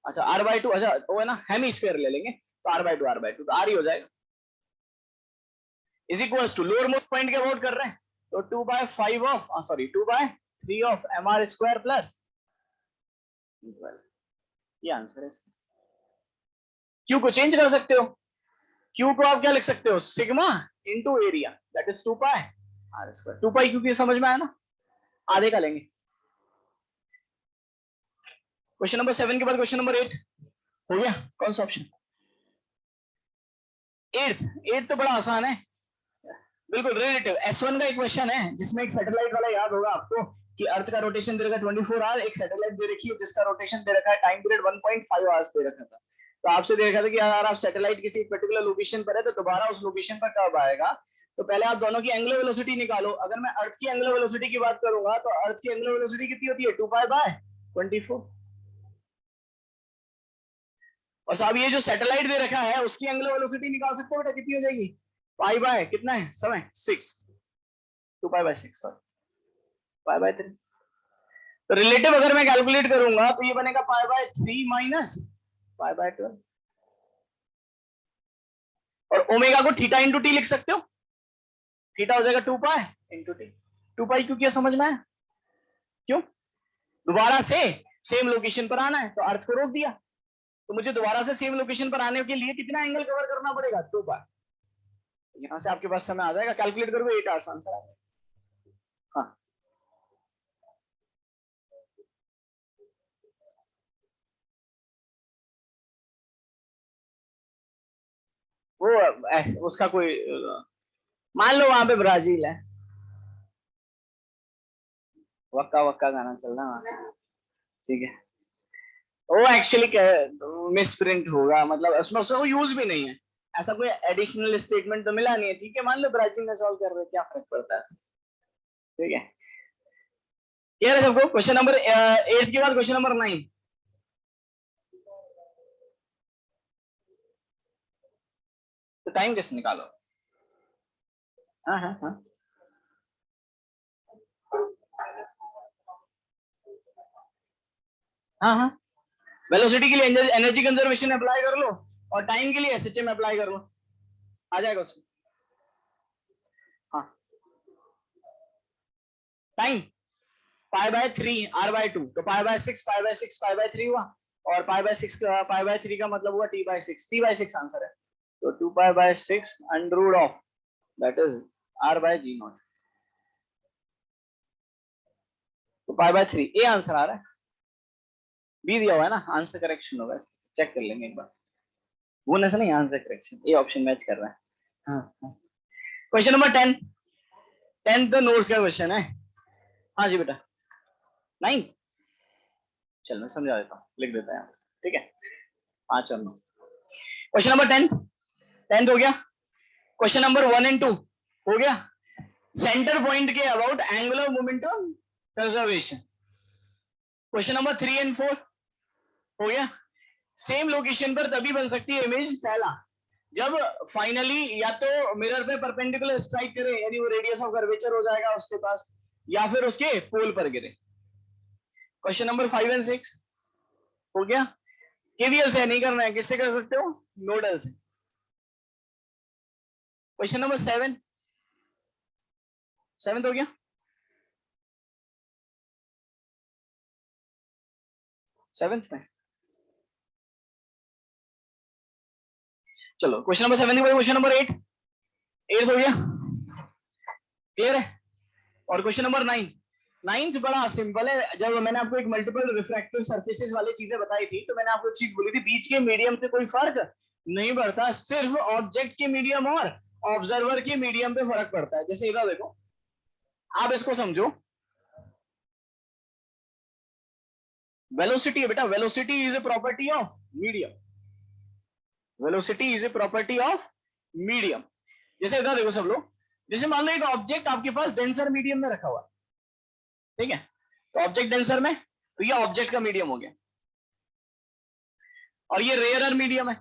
अच्छा r बाय 2, अच्छा वो है ना, हेमीस्फीयर ले लेंगे तो r बाय 2 तो r ही हो जाएगा। Is equal to lower most point के अबाउट कर रहे हैं तो 2/5 of, sorry 2/3 of mr square plus 12। ये आंसर है। क्यू को चेंज कर सकते हो, क्यू को आप क्या लिख सकते हो, sigma into area, that is 2π r square. 2π क्योंकि समझ में आया ना, आधे का लेंगे। क्वेश्चन नंबर 7 के बाद क्वेश्चन नंबर 8 हो गया। कौन सा ऑप्शन, 8 तो बड़ा आसान है, बिल्कुल रिलेटिव। S1 का एक क्वेश्चन है जिसमें एक सैटेलाइट वाला याद होगा आपको कि अर्थ का रोटेशन दे रखा है 24 आवर, एक सैटेलाइट दे रखी है जिसका रोटेशन दे रखा है टाइम पीरियड 1.5 आवर्स दे रखा था। तो आपसे दे रखा था कि अगर आप सैटेलाइट किसी पर्टिकुलर लोकेशन पर है तो दोबारा उस लोकेशन पर कब आएगा। तो पहले आप दोनों की एंगुलर वेलोसिटी निकालो। अगर मैं अर्थ की एंगुलर वेलोसिटी की बात करूंगा तो अर्थ की एंगुलर वेलोसिटी कितनी होती है, 2π/24। और साहब ये जो सैटेलाइट दे रखा है उसकी एंगुलर वेलोसिटी निकाल सकते हो बेटा, कितनी हो जाएगी, पाई बाय कितना है समय, 6, 2π/6 सॉरी, π/3। तो रिलेटिव अगर मैं कैलकुलेट करूंगा तो ये बनेगा π/3 माइनस π/12। और ओमेगा को थीटा इंटू टी लिख सकते हो, थीटा हो जाएगा 2π इंटू टी। 2π क्यों किया समझ में आया, क्यों, दोबारा से सेम लोकेशन पर आना है तो अर्थ को रोक दिया, तो मुझे दोबारा से सेम लोकेशन पर आने के लिए कितना एंगल कवर करना पड़ेगा, 2π। यहां से आपके पास समय आ जाएगा, कैलकुलेट करोगे 8 आवर्स आंसर आ जाएगा। हाँ वो उसका कोई, मान लो वहां पे ब्राजील है, वक्का वक्का गाना चल रहा है, ठीक है, वो एक्चुअली मिस प्रिंट होगा, मतलब उसमें उसका कोई यूज भी नहीं है, ऐसा कोई एडिशनल स्टेटमेंट तो मिला नहीं है, ठीक है, मान लो ब्राजील में सॉल्व कर रहे क्या फर्क पड़ता है, ठीक है। क्लियर है सबको? क्वेश्चन नंबर 8 के बाद क्वेश्चन नंबर 9। तो टाइम कैसे निकालो, हाँ हाँ हाँ, हाँ हाँ, वेलोसिटी के लिए एनर्जी कंजर्वेशन अप्लाई कर लो और टाइम के लिए एसएचएम अप्लाई कर लो, आ जाएगा उसमें। हाँ टाइम π/3 r/2, तो π/6 π/6 π/3 हुआ, और π/6 π/3 का मतलब हुआ t/6, t/6 आंसर है। तो 2π/6 under root of that is r/g0, तो π/3 ये आंसर आ रहा है, बी दिया हुआ है ना, आंसर करेक्शन होगा, चेक कर लेंगे एक बार, वो ऐसा नहीं, आंसर करेक्शन ये ऑप्शन मैच कर रहा है। हाँ क्वेश्चन नंबर 10, 10 तो नोट्स का क्वेश्चन है। हाँ जी बेटा, 9th, चल मैं समझा देता हूँ, लिख देता है, ठीक है, 5 और 9। क्वेश्चन नंबर 10 हो गया। क्वेश्चन नंबर 1 और 2 हो गया। सेंटर पॉइंट के about angular momentum conservation. Question number 3 और 4 हो गया। सेम लोकेशन पर तभी बन सकती है इमेज पहला, जब फाइनली या तो मिरर पे परपेंडिकुलर स्ट्राइक करे, यानी वो रेडियस ऑफ कर्वेचर हो जाएगा उसके पास, या फिर उसके पोल पर गिरे। क्वेश्चन नंबर 5 एंड 6 हो गया। केवीएल से नहीं करना है, किससे कर सकते हो? नोडल से। क्वेश्चन नंबर 7 हो गया। 7th में चलो क्वेश्चन नंबर 7 के बाद क्वेश्चन नंबर 8 हो गया, क्लियर है। और क्वेश्चन नंबर 9 बड़ा सिंपल है। जब मैंने आपको एक मल्टीपल रिफ्रैक्टिव सरफेसेस वाली चीजें बताई थी, तो मैंने आपको चीज बोली थी, बीच के मीडियम से कोई फर्क नहीं पड़ता, सिर्फ ऑब्जेक्ट के मीडियम और ऑब्जर्वर के मीडियम पे फर्क पड़ता है। जैसे इधर देखो, आप इसको समझो, वेलोसिटी है बेटा, velocity is a property of medium, velocity is a property of medium. जैसे इधर देखो सब लोग, जैसे मान लो एक ऑब्जेक्ट आपके पास डेंसर मीडियम में रखा हुआ है, ठीक है, तो ऑब्जेक्ट डेंसर में, तो ये ऑब्जेक्ट का मीडियम हो गया, और ये रेयरर मीडियम है,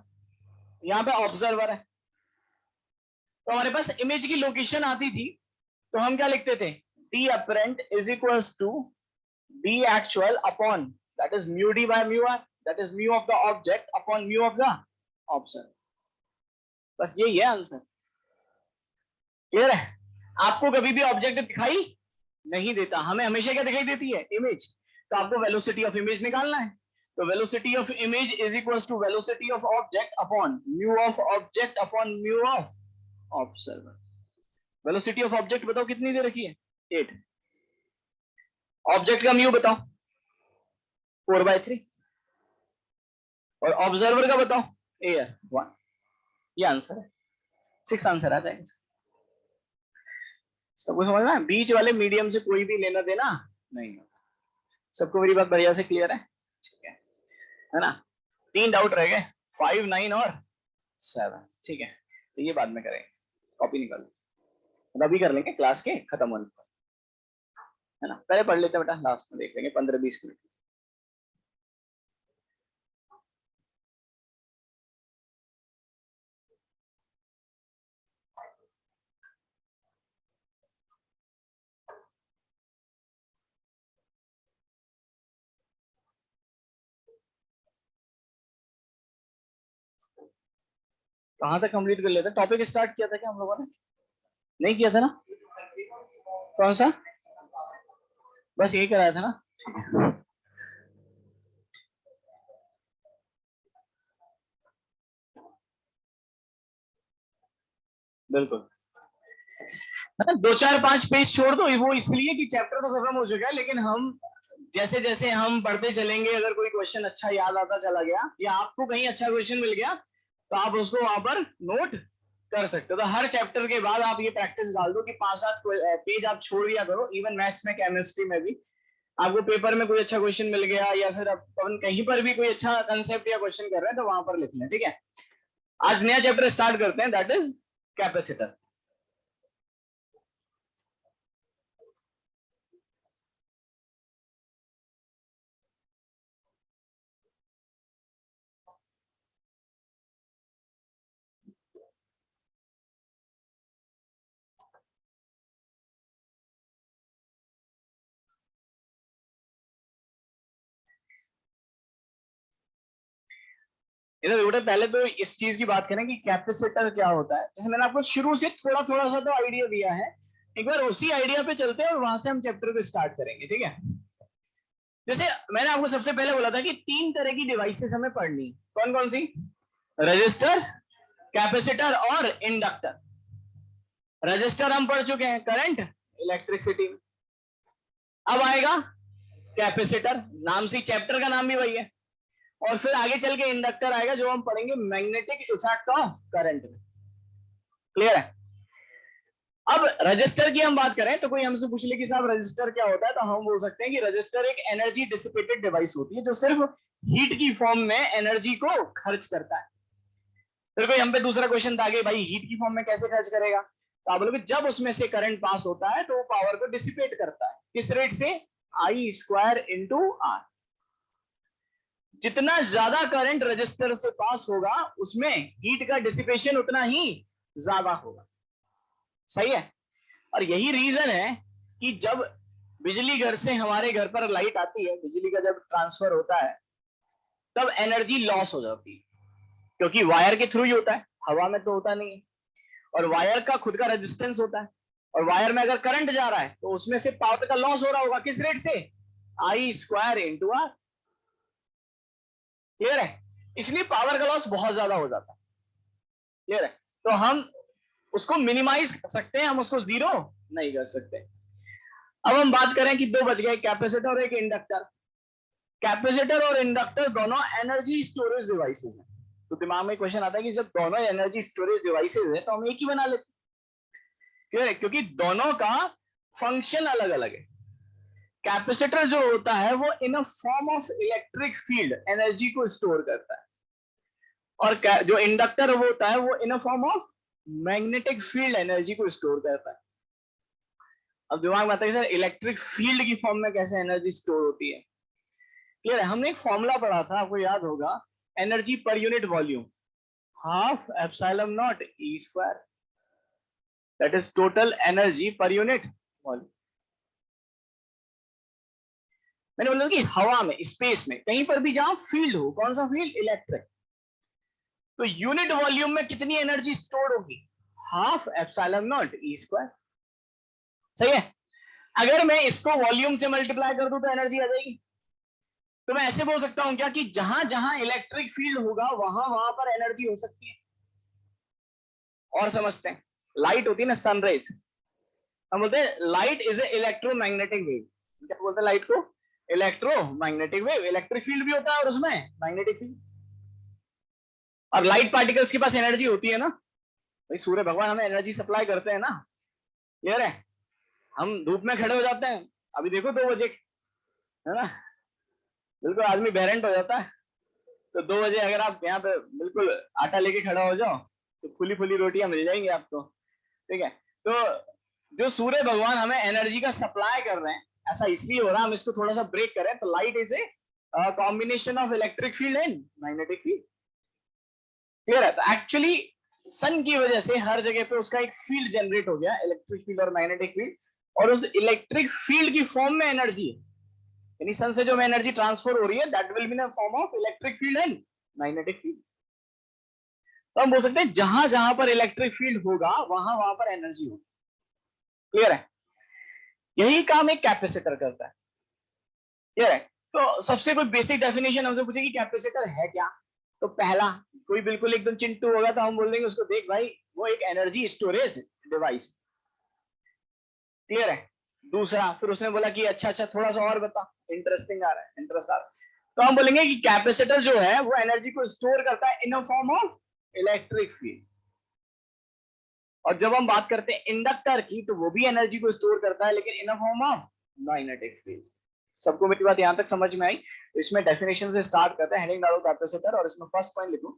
यहाँ पे ऑब्जर्वर है। तो हमारे पास इमेज की लोकेशन आती थी, तो हम क्या लिखते थे? D apparent is equals to D actual upon, that is mu D by mu R, that is mu of the object upon mu of the observer. बस यही है आंसर, क्लियर है। आपको कभी भी ऑब्जेक्ट दिखाई नहीं देता, हमें हमेशा क्या दिखाई देती है? इमेज। तो आपको वेलोसिटी ऑफ इमेज निकालना है, तो velocity of image is equals to velocity of object upon mu of object upon mu of observer. Velocity of object बताओ कितनी दे रखी है? 8। ऑब्जेक्ट का म्यू बताओ? 4/3। और ऑब्जर्वर का बताओ? एयर 1। ये आंसर है, 6 आंसर आता है। सबको समझ में? बीच वाले मीडियम से कोई भी लेना देना नहीं होता। सबको मेरी बात बढ़िया से क्लियर है? ठीक है ना? 3 डाउट रह गए, 5, 9 और 7। ठीक है, तो ये बाद में करेंगे, कॉपी निकालो, अभी कर लेंगे क्लास के खत्म होने पर, है ना। पहले पढ़ लेते बेटा, लास्ट में देख लेंगे 15-20 मिनट। कहाँ तक कंप्लीट कर लेते? टॉपिक स्टार्ट किया था क्या हम लोगों ने? नहीं किया था ना? कौन सा? बस यही कराया था ना? बिल्कुल, 2-4-5 पेज छोड़ दो, वो इसलिए कि चैप्टर तो खत्म हो चुका है, लेकिन हम जैसे जैसे हम पढ़ते चलेंगे, अगर कोई क्वेश्चन अच्छा याद आता चला गया, या आपको कहीं अच्छा क्वेश्चन मिल गया, तो आप उसको वहां पर नोट कर सकते हो। तो हर चैप्टर के बाद आप ये प्रैक्टिस डाल दो कि 5-7 पेज आप छोड़ दिया करो। इवन मैथ्स में, केमिस्ट्री में भी आपको पेपर में कोई अच्छा क्वेश्चन मिल गया, या फिर अपन कहीं पर भी कोई अच्छा कंसेप्ट या क्वेश्चन कर रहे हैं, तो वहां पर लिख लें, ठीक है। आज नया चैप्टर स्टार्ट करते हैं, दैट इज कैपेसिटर। इधर बेटा पहले तो इस चीज की बात करें कि कैपेसिटर क्या होता है। जैसे मैंने आपको शुरू से थोड़ा थोड़ा सा तो आइडिया दिया है, एक बार उसी आइडिया पे चलते हैं और वहां से हम चैप्टर को स्टार्ट करेंगे, ठीक है। जैसे मैंने आपको सबसे पहले बोला था कि 3 तरह की डिवाइसेस हमें पढ़नी, कौन कौन सी? रजिस्टर, कैपेसिटर और इंडक्टर। रजिस्टर हम पढ़ चुके हैं, करंट, इलेक्ट्रिसिटी। अब आएगा कैपेसिटर, नाम से चैप्टर का नाम भी वही है। और फिर आगे चल के इंडक्टर आएगा, जो हम पढ़ेंगे मैग्नेटिक इफेक्ट ऑफ करंट में। क्लियर है? अब रजिस्टर की हम बात करें, तो कोई हमसे पूछ ले कि साहब रजिस्टर क्या होता है, तो हम बोल सकते हैं कि रजिस्टर एक एनर्जी डिसिपेटेड डिवाइस होती है, जो सिर्फ हीट की फॉर्म में एनर्जी को खर्च करता है। फिर कोई हम पे दूसरा क्वेश्चन था कि भाई हीट की फॉर्म में कैसे खर्च करेगा, तो आप बोलोगे जब उसमें से करंट पास होता है तो वो पावर को डिसिपेट करता है, किस रेट से? I² × R। जितना ज्यादा करंट रजिस्टर से पास होगा उसमें हीट का डिसिपेशन उतना ही ज्यादा होगा। सही है। और यही रीजन है कि जब बिजली घर से हमारे घर पर लाइट आती है, बिजली का जब ट्रांसफर होता है तब एनर्जी लॉस हो जाती है, क्योंकि वायर के थ्रू ही होता है, हवा में तो होता नहीं है। और वायर का खुद का रेजिस्टेंस होता है, और वायर में अगर करंट जा रहा है तो उसमें से पावर का लॉस हो रहा होगा, किस रेट से? आई स्क्वायर इंटू आर। क्लियर है? इसलिए पावर का लॉस बहुत ज्यादा हो जाता है। क्लियर है? तो हम उसको मिनिमाइज कर सकते हैं, हम उसको जीरो नहीं कर सकते। अब हम बात करें कि दो बच गए, कैपेसिटर और एक इंडक्टर। कैपेसिटर और इंडक्टर दोनों एनर्जी स्टोरेज डिवाइसेस हैं। तो दिमाग में क्वेश्चन आता है कि जब दोनों एनर्जी स्टोरेज डिवाइसेस है तो हम एक ही बना लेते। क्लियर है? क्योंकि दोनों का फंक्शन अलग अलग है। कैपेसिटर जो होता है वो in a form of electric field energy को स्टोर करता है, और जो इंडक्टर वो होता है वो in a form of magnetic field energy को स्टोर करता है। अब दिमाग में आता है सर इलेक्ट्रिक फील्ड की फॉर्म में कैसे एनर्जी स्टोर होती है? क्लियर है? हमने एक फॉर्मूला पढ़ा था, आपको याद होगा, energy per unit volume half epsilon naught E square, that is total energy per unit volume. मैंने बोला कि हवा में, स्पेस में, कहीं पर भी जहां फील्ड हो, कौन सा फील्ड? इलेक्ट्रिक, तो यूनिट वॉल्यूम में कितनी एनर्जी स्टोर होगी? Half epsilon naught E square. सही है? अगर मैं इसको वॉल्यूम से मल्टीप्लाई कर दूं तो एनर्जी आ जाएगी। तो मैं ऐसे बोल सकता हूं क्या कि जहां जहां इलेक्ट्रिक फील्ड होगा वहां वहां पर एनर्जी हो सकती है। और समझते हैं, लाइट होती है ना, सनराइज, हम बोलते हैं light is a electromagnetic wave. क्या बोलते हैं लाइट को? Electromagnetic wave. इलेक्ट्रिक फील्ड भी होता है और उसमें मैग्नेटिक फील्ड। और लाइट पार्टिकल्स के पास एनर्जी होती है ना, भाई सूर्य भगवान हमें एनर्जी सप्लाई करते हैं ना। क्लियर है? हम धूप में खड़े हो जाते हैं, अभी देखो 2 बजे, है ना, बिल्कुल आदमी बहरंट हो जाता है। तो 2 बजे अगर आप यहाँ पे बिल्कुल आटा लेके खड़ा हो जाओ तो फुली फुली रोटियां मिल जाएंगी आपको। ठीक है? तो जो सूर्य भगवान हमें एनर्जी का सप्लाई कर रहे हैं, ऐसा इसलिए हो रहा है, हम इसको थोड़ा सा ब्रेक करें तो light is a combination of electric field and magnetic field. Clear है? तो एक्चुअली सन की वजह से हर जगह पे उसका एक फील्ड जनरेट हो गया, इलेक्ट्रिक फील्ड और मैग्नेटिक फील्ड, और उस इलेक्ट्रिक फील्ड की फॉर्म में एनर्जी है, यानी सन से जो एनर्जी ट्रांसफर हो रही है that will be in form of electric field and magnetic field. तो हम बोल सकते हैं जहां जहां पर इलेक्ट्रिक फील्ड होगा वहां वहां पर एनर्जी होगी। क्लियर है? यही काम एक कैपेसिटर करता है। क्लियर है? तो सबसे कोई बेसिक डेफिनेशन हमसे पूछे कि कैपेसिटर है क्या, तो पहला, कोई बिल्कुल एकदम चिंटू होगा तो हम बोल देंगे उसको, देख भाई वो एक एनर्जी स्टोरेज डिवाइस। क्लियर है? दूसरा, फिर उसने बोला कि अच्छा अच्छा थोड़ा सा और बता, इंटरेस्टिंग आ रहा है, इंटरेस्ट आ रहा है, तो हम बोलेंगे कि कैपेसिटर जो है वो एनर्जी को स्टोर करता है in a form of electric field. और जब हम बात करते हैं इंडक्टर की तो वो भी एनर्जी को स्टोर करता है लेकिन in a form of magnetic field. सबको मेरी बात यहां तक समझ में आई? तो इसमें डेफिनेशन से स्टार्ट करते हैं, हेडिंग डालो कैपेसिटर, और इसमें फर्स्ट पॉइंट लिखो,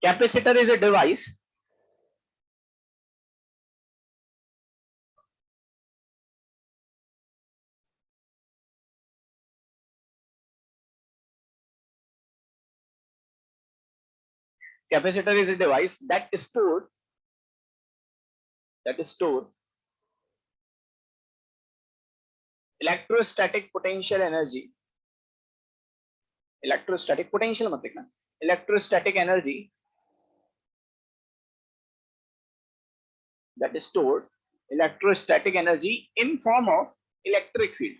capacitor is a device capacitor is a device that store electrostatic potential energy, electrostatic potential मत लिखना, electrostatic energy that is stored electrostatic energy in form of electric field.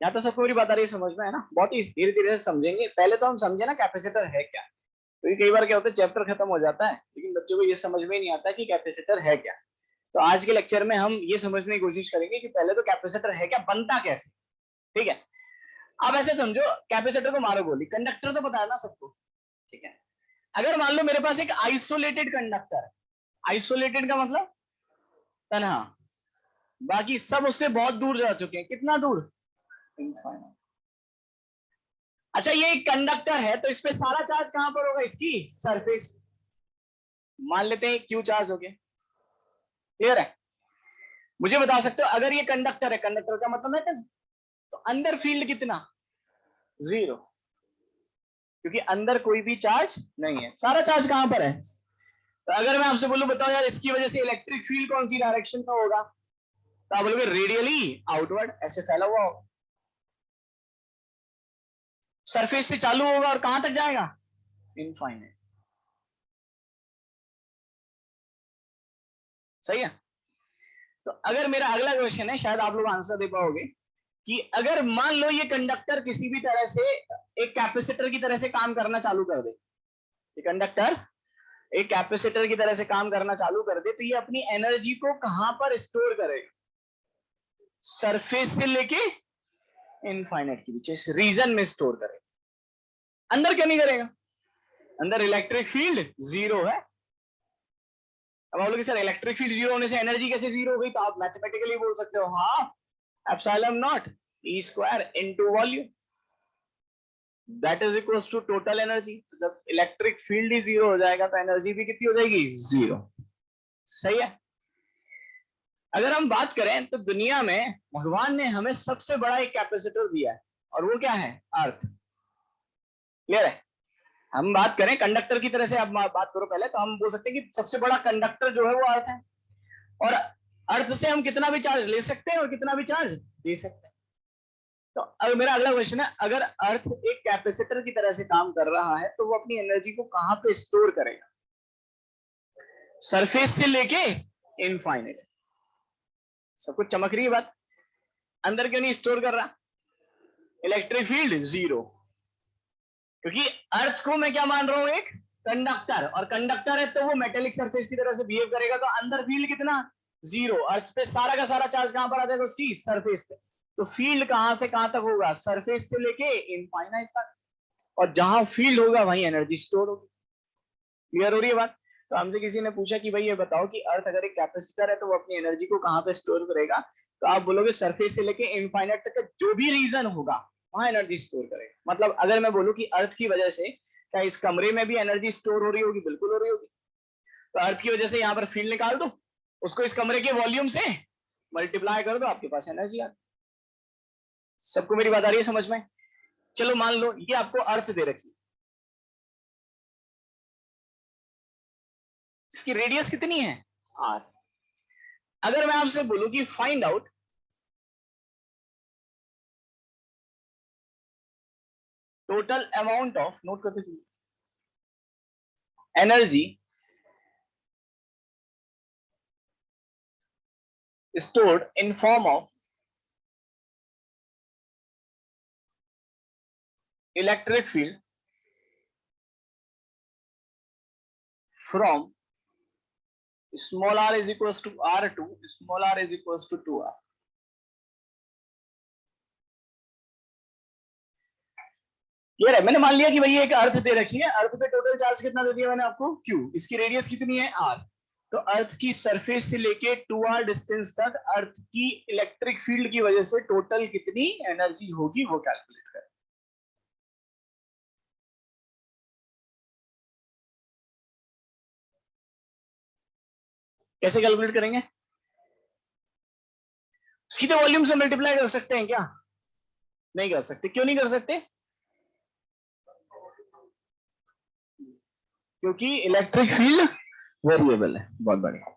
यहाँ तो सबको मेरी बात आ रही है, समझ में है ना? बहुत ही धीरे धीरे से समझेंगे, पहले तो हम समझे ना कैपेसिटर है क्या, क्योंकि कई बार क्या होता है चैप्टर खत्म हो जाता है लेकिन बच्चों को ये समझ में नहीं आता कि कैपेसिटर है क्या। तो आज के लेक्चर में हम ये समझने की कोशिश करेंगे कि पहले तो कैपेसिटर है क्या, बनता कैसे। ठीक है? अब ऐसे समझो, कैपेसिटर को मारो गोली, कंडक्टर तो पता है ना सबको। ठीक है? अगर मान लो मेरे पास एक आइसोलेटेड कंडक्टर है, आइसोलेटेड का मतलब तन्हा, बाकी सब उससे बहुत दूर जा चुके हैं, कितना दूर? इनफाइनाइट। अच्छा ये एक कंडक्टर है तो इस पे सारा चार्ज कहां पर होगा, इसकी सरफेस। मान लेते हैं क्यू चार्ज हो गया। क्लियर है? मुझे बता सकते हो अगर ये कंडक्टर है, कंडक्टर का मतलब मेटल, तो अंदर फील्ड कितना, 0, क्योंकि अंदर कोई भी चार्ज नहीं है, सारा चार्ज कहां पर है। तो अगर मैं आपसे बोलूं बताओ यार इसकी वजह से इलेक्ट्रिक फील्ड कौन सी डायरेक्शन में होगा, तो आप बोलोगे रेडियली आउटवर्ड, ऐसे फैला हुआ होगा, सरफेस से चालू होगा और कहां तक जाएगा, इनफाइनाइट। सही है? तो अगर मेरा अगला क्वेश्चन है, शायद आप लोग आंसर दे पाओगे, कि अगर मान लो ये कंडक्टर किसी भी तरह से एक कैपेसिटर की तरह से काम करना चालू कर दे, ये कंडक्टर एक कैपेसिटर की तरह से काम करना चालू कर दे, तो ये अपनी एनर्जी को कहां पर स्टोर करेगा, सरफेस से लेके इनफाइनाइट के बीच, इस रीजन में स्टोर करेगा। अंदर क्यों नहीं करेगा, अंदर इलेक्ट्रिक फील्ड 0 है। अब आप लोग सर इलेक्ट्रिक फील्ड 0 होने से एनर्जी कैसे 0 हो गई, तो आप मैथमेटिकली बोल सकते हो हाँ epsilon naught E square into volume that is equals to total energy. जब इलेक्ट्रिक फील्ड ही 0 हो जाएगा तो एनर्जी भी कितनी हो जाएगी, 0। सही है? अगर हम बात करें तो दुनिया में भगवान ने हमें सबसे बड़ा एक कैपेसिटर दिया है, और वो क्या है, अर्थ। क्लियर है? हम बात करें कंडक्टर की तरह से, आप बात करो पहले, तो हम बोल सकते हैं कि सबसे बड़ा कंडक्टर जो है वो अर्थ है, और अर्थ से हम कितना भी चार्ज ले सकते हैं और कितना भी चार्ज दे सकते हैं। तो अब मेरा अगला क्वेश्चन है, अगर अर्थ एक कैपेसिटर की तरह से काम कर रहा है तो वो अपनी एनर्जी को कहां पे स्टोर करेगा, सरफेस से लेके इनफाइनाइट। सब कुछ चमक रही है बात, अंदर क्यों नहीं स्टोर कर रहा, इलेक्ट्रिक फील्ड 0, क्योंकि अर्थ को मैं क्या मान रहा हूं, एक कंडक्टर, और कंडक्टर है तो वो मेटेलिक सरफेस की तरह से बिहेव करेगा, तो अंदर फील्ड कितना, 0। अर्थ पे सारा का सारा चार्ज कहां पर आ जाएगा, उसकी सरफेस पे। तो फील्ड कहां से कहां तक होगा, सरफेस से लेके इनफाइनाइट तक, और जहां फील्ड होगा वहीं एनर्जी स्टोर होगी। क्लियर हो रही है बात? तो हमसे किसी ने पूछा कि भाई ये बताओ कि अर्थ अगर एक कैपेसिटर है तो वो अपनी एनर्जी को कहां पे स्टोर करेगा, तो आप बोलोगे सरफेस से लेके इनफाइनाइट तक का जो भी रीजन होगा वहां एनर्जी स्टोर करेगा। मतलब अगर मैं बोलूं कि अर्थ की वजह से क्या इस कमरे में भी एनर्जी स्टोर हो रही होगी, बिल्कुल हो रही होगी। तो अर्थ की वजह से यहाँ पर फील्ड निकाल दो, उसको इस कमरे के वॉल्यूम से मल्टीप्लाई कर दो, आपके पास एनर्जी आ। सबको मेरी बात आ रही है समझ में? चलो मान लो ये आपको अर्थ दे रखी, इसकी रेडियस कितनी है, r। अगर मैं आपसे बोलूं कि find out total amount of, note करते चलिए, energy stored in form of electric field from small r is equals to r to small r is equals to 2r। Clear है? मैंने मान लिया कि भाई एक अर्थ दे रखी है, अर्थ पे टोटल चार्ज कितना दे दिया मैंने आपको, q, इसकी रेडियस कितनी है, r। तो अर्थ की सरफेस से लेके 2r डिस्टेंस तक अर्थ की इलेक्ट्रिक फील्ड की वजह से टोटल कितनी एनर्जी होगी वो कैलकुलेट करें। कैसे कैलकुलेट करेंगे, सीधे वॉल्यूम से मल्टीप्लाई कर सकते हैं क्या, नहीं कर सकते। क्यों नहीं कर सकते, क्योंकि इलेक्ट्रिक फील्ड वेरिएबल है। बहुत बढ़िया।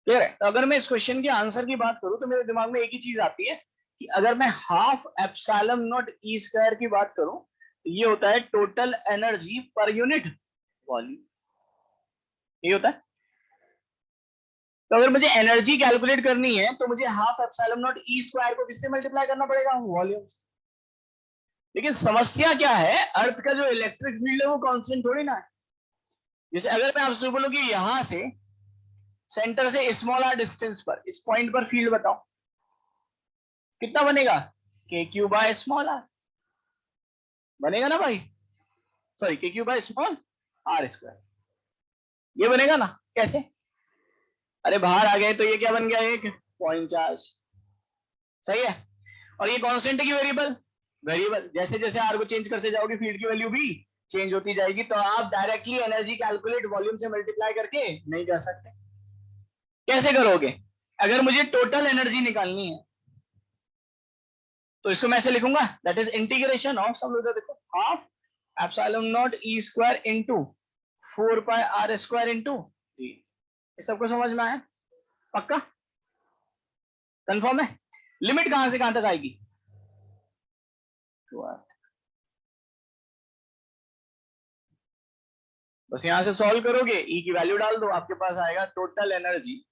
क्लियर है? तो अगर मैं इस क्वेश्चन के आंसर की बात करूं तो मेरे दिमाग में एक ही चीज आती है कि अगर मैं half epsilon naught E square की बात करूं तो ये होता है total energy per unit volume, ये होता है। तो अगर मुझे एनर्जी कैलकुलेट करनी है तो मुझे half epsilon naught E square को किससे मल्टीप्लाई करना पड़ेगा, वॉल्यूम से। लेकिन समस्या क्या है, अर्थ का जो इलेक्ट्रिक फील्ड है वो कांस्टेंट थोड़ी ना है। जैसे अगर मैं आपसे बोलूं कि यहां से सेंटर से स्मॉल आर डिस्टेंस पर, इस पॉइंट पर फील्ड बताओ कितना बनेगा, K Q by small are बनेगा ना भाई, sorry K Q by small R square, ये बनेगा ना। कैसे, अरे बाहर आ गए तो ये क्या बन गया, एक पॉइंट चार्ज, सही है। और ये कांस्टेंट की वेरिएबल, वेरिएबल जैसे जैसे आर को चेंज करते जाओगे फील्ड की वैल्यू भी चेंज होती जाएगी, तो आप डायरेक्टली एनर्जी कैलकुलेट वॉल्यूम से मल्टीप्लाई करके नहीं कर सकते। कैसे करोगे, अगर मुझे टोटल एनर्जी निकालनी है तो इसको मैं ऐसे लिखूंगा, दैट इज इंटीग्रेशन ऑफ, सब लोग देखो, half epsilon naught E square into 4 pi R square into D. ये सबको समझ में आया, पक्का कंफर्म है। लिमिट कहां से कहां तक आएगी, बस यहां से सॉल्व करोगे, ई की वैल्यू डाल दो, आपके पास आएगा total energy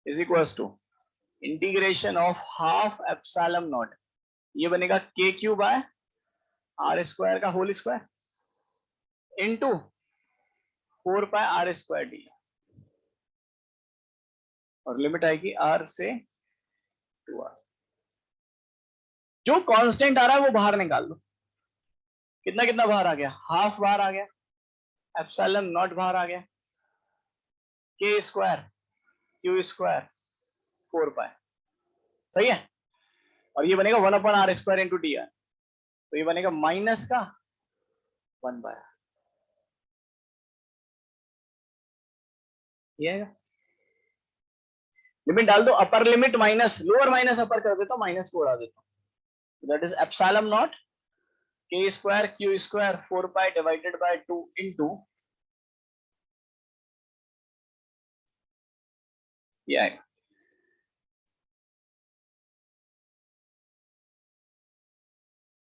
is equals to integration of half epsilon naught, ये बनेगा K Q by R square का whole square into 4 pi R square D, और लिमिट आएगी आर से टू आर। जो कांस्टेंट आ रहा है वो बाहर निकाल लो, कितना कितना बाहर आ गया, हाफ बाहर आ गया, एप्सिलॉन नॉट बाहर आ गया, के स्क्वायर क्यू स्क्वायर 4 पाई, सही है। और ये बनेगा 1 upon R square into D R, तो ये बनेगा माइनस का 1 बाय आर, ये आएगा। लिमिट डाल दो, upper limit minus lower minus upper कर देता हूं, माइनस को उड़ा देता हूं, दैट इज एप्सिलॉन नॉट के square Q square 4 pi divided by 2 into, ये आएगा।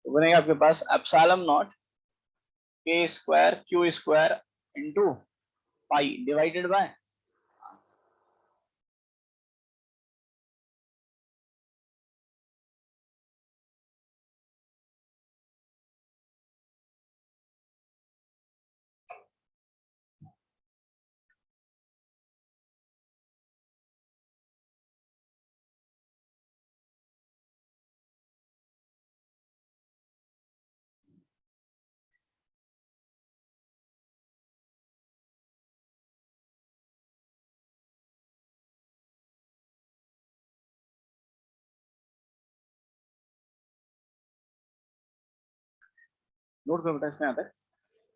तो बनेगा आपके पास एप्सिलॉन नॉट के square Q square into pi divided by, note करो बेटा, इसमें आता है,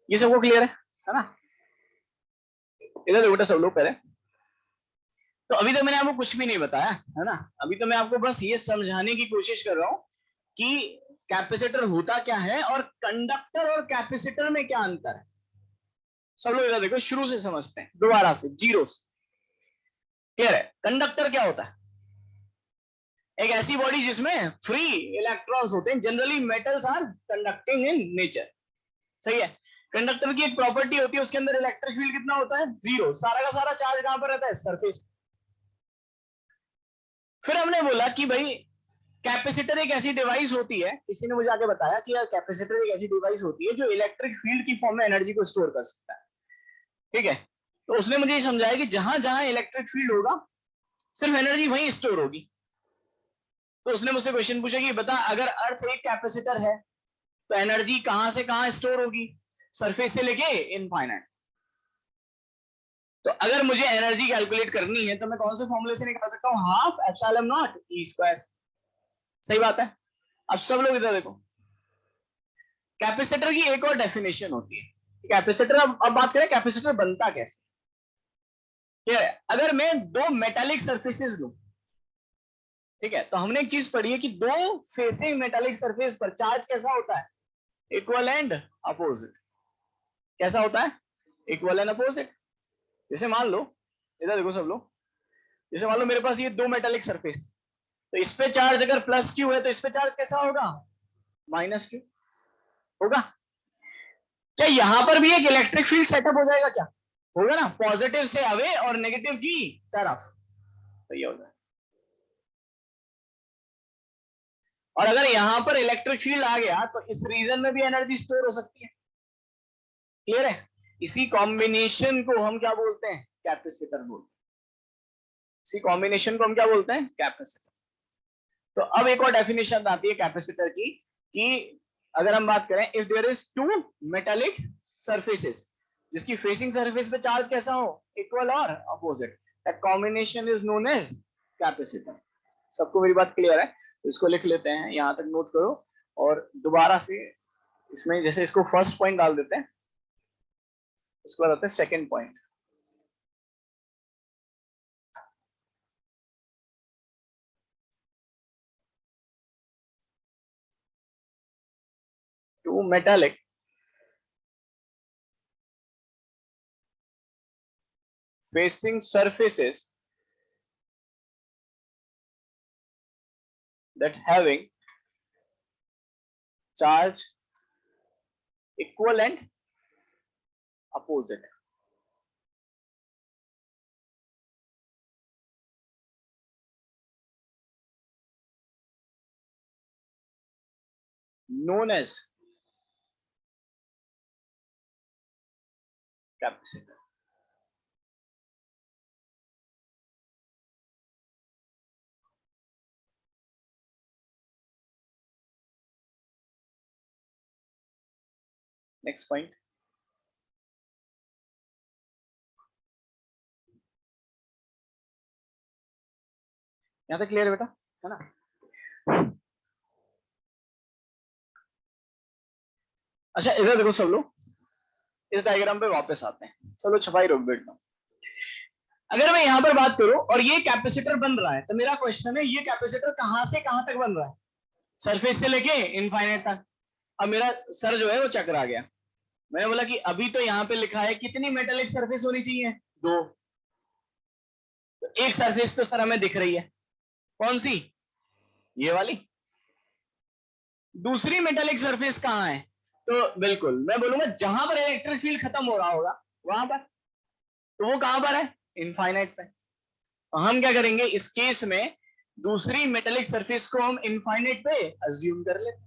ये सबको क्लियर है ना। इधर देखो बेटा सब लोग पहले, तो अभी तो मैंने आपको कुछ भी नहीं बताया है ना, अभी तो मैं आपको बस ये समझाने की कोशिश कर रहा हूं कि कैपेसिटर होता क्या है और कंडक्टर और कैपेसिटर में क्या अंतर है। सब लोग इधर देखो, शुरू से समझते हैं, दोबारा से जीरो से, क्लियर है। कंडक्टर क्या होता है, एक ऐसी बॉडी जिसमें फ्री इलेक्ट्रॉन्स होते हैं, generally metals are conducting in nature, सही है। कंडक्टर की एक प्रॉपर्टी होती है, उसके अंदर इलेक्ट्रिक फील्ड कितना होता है, जीरो, सारा का सारा चार्ज कहां पर रहता है, सरफेस। फिर हमने बोला कि भाई कैपेसिटर एक ऐसी डिवाइस होती है, किसी ने मुझे आगे बताया कि यार कैपेसिटर एक ऐसी डिवाइस होती है जो इलेक्ट्रिक फील्ड की फॉर्म में एनर्जी को स्टोर कर सकता है, ठीक है। तो उसने मुझे ये समझाया कि जहां जहां इलेक्ट्रिक फील्ड होगा सिर्फ एनर्जी वहीं स्टोर होगी। तो उसने मुझसे क्वेश्चन पूछा कि बता, अगर अर्थ एक कैपेसिटर है तो एनर्जी कहां से कहां स्टोर होगी, सरफेस से लेके इनफाइनाइट। तो अगर मुझे एनर्जी कैलकुलेट करनी है तो मैं कौन से फॉर्मूले से निकाल सकता हूं, half epsilon naught E square, सही बात है। अब सब लोग इधर देखो, कैपेसिटर की एक और डेफिनेशन होती है, कैपेसिटर, अब बात करें कैपेसिटर बनता कैसे, ठीक है। अगर मैं दो मेटालिक सरफेसेस लूं, ठीक है, तो हमने एक चीज पढ़ी है कि दो फेसिंग मेटालिक सरफेस पर चार्ज कैसा होता है, इक्वल एंड अपोजिट। कैसा होता है, इक्वल एंड अपोजिट। जैसे मान लो, इधर देखो सब लोग, जैसे मान लो मेरे पास ये दो मेटालिक सरफेस, तो इस पे चार्ज अगर प्लस क्यू है तो इस पे चार्ज कैसा होगा, माइनस क्यू होगा। क्या यहां पर भी एक इलेक्ट्रिक फील्ड सेटअप हो जाएगा, क्या होगा ना, पॉजिटिव से अवे और नेगेटिव की तरफ, तो ये होगा। और अगर यहां पर इलेक्ट्रिक फील्ड आ गया तो इस रीजन में भी एनर्जी स्टोर हो सकती है, क्लियर है। इसी कॉम्बिनेशन को हम क्या बोलते हैं? कैपेसिटर बोलते हैं। इसी कॉम्बिनेशन को हम क्या बोलते हैं? कैपेसिटर। तो अब एक और डेफिनेशन आती है कैपेसिटर की, कि अगर हम बात करें, if there is two metallic surfaces जिसकी फेसिंग सरफेस पे चार्ज कैसा हो? इक्वल और opposite, that combination is known as capacitor. सबको मेरी बात क्लियर है? तो इसको लिख लेते हैं, यहां तक नोट करो, और दोबारा से इसमें जैसे इसको फर्स्ट पॉइंट डाल देते हैं, उसके बाद आते हैं second point. Two metallic facing surfaces that having charge equal and opposite. Known as capacitor. Next point. यहां तक क्लियर है बेटा, है ना? अच्छा इधर देखो सब लोग, इस डायग्राम पे वापस आते हैं। चलो छपाई रोक बैठना। अगर मैं यहां पर बात करूं और ये कैपेसिटर बन रहा है, तो मेरा क्वेश्चन है ये कैपेसिटर कहां से कहां तक बन रहा है? सरफेस से लेके इनफाइनाइट तक। अब मेरा सर जो है वो चकरा गया। मैंने बोला कि अभी तो यहाँ पे लिखा है कितनी मेटालिक सरफेस होनी चाहिए? 2। तो एक सरफेस तो सर हमें दिख रही है, कौन सी? ये वाली। दूसरी मेटालिक सरफेस कहां है? तो बिल्कुल मैं बोलूंगा जहां पर इलेक्ट्रिक फील्ड खत्म हो रहा होगा वहां पर। तो वो कहां पर है? इनफाइनाइट पे। तो हम क्या करेंगे इस केस में, दूसरी मेटालिक सरफेस को हम इनफाइनाइट पे अज्यूम कर लेते।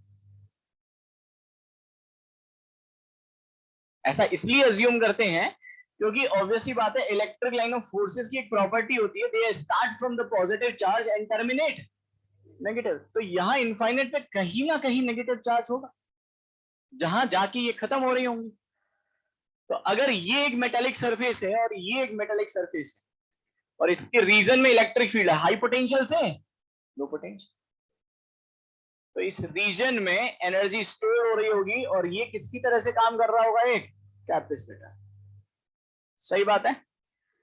ऐसा इसलिए अज्यूम करते हैं क्योंकि ऑब्वियसली बात है, इलेक्ट्रिक लाइन ऑफ फोर्सेस की एक प्रॉपर्टी होती है, they start from the positive charge and terminate negative. तो यहां इनफाइनाइट पे कहीं ना कहीं नेगेटिव चार्ज होगा, जहां जाके ये खत्म हो रही होंगी। तो अगर ये एक मेटालिक सरफेस है और ये एक मेटालिक सरफेस है, और इसके रीजन में इलेक्ट्रिक फील्ड है हाई पोटेंशियल से लो पोटेंशियल, तो इस रीजन में एनर्जी स्टोर हो रही होगी, और ये किसकी तरह से काम कर रहा होगा? एक कैपेसिटर। सही बात है?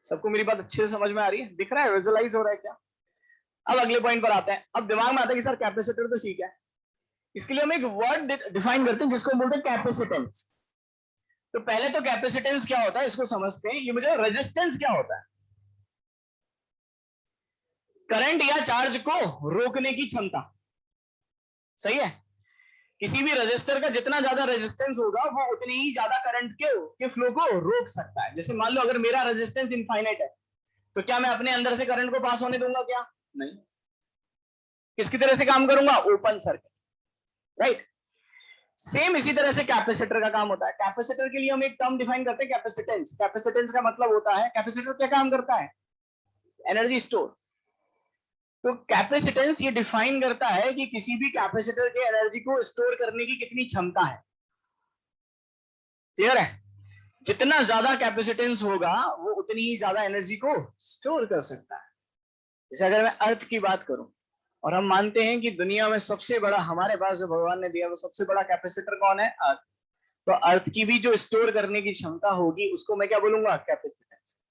सबको मेरी बात अच्छे से समझ में आ रही है? दिख रहा है, विजुअलाइज हो रहा है क्या? अब अगले पॉइंट पर आते हैं। अब दिमाग में आता है कि सर कैपेसिटर तो ठीक है, इसके लिए हम एक वर्ड डिफाइन करते हैं जिसको बोलते हैं कैपेसिटेंस। तो पहले तो कैपेसिटेंस क्या होता है इसको समझते हैं। ये मुझे रेजिस्टेंस क्या होता है? करंट या चार्ज को रोकने की क्षमता। सही है? किसी भी रेजिस्टर का जितना ज्यादा रेजिस्टेंस होगा वो उतनी ही ज्यादा करंट के फ्लो को रोक सकता है। जैसे मान लो अगर मेरा रेजिस्टेंस इनफाइनाइट है, तो क्या मैं अपने अंदर से करंट को पास होने दूंगा? क्या नहीं। किसकी तरह से काम करूंगा? Open circuit, right? सेम इसी तरह से कैपेसिटर का काम होता है। कैपेसिटर के लिए हम एक टर्म डिफाइन करते हैं, कैपेसिटेंस। कैपेसिटेंस का मतलब होता है, कैपेसिटर क्या काम करता है? Energy store. तो कैपेसिटेंस ये डिफाइन करता है कि किसी भी कैपेसिटर के एनर्जी को स्टोर करने की कितनी क्षमता है। क्लियर है? जितना ज्यादा कैपेसिटेंस होगा वो उतनी ही ज्यादा एनर्जी को स्टोर कर सकता है। जैसे अगर मैं अर्थ की बात करूं, और हम मानते हैं कि दुनिया में सबसे बड़ा हमारे पास जो भगवान ने दिया वो सबसे बड़ा कैपेसिटर कौन है? अर्थ। तो अर्थ की भी जो स्टोर करने की क्षमता होगी उसको मैं क्या बोलूंगा? कैपेसिटेंस।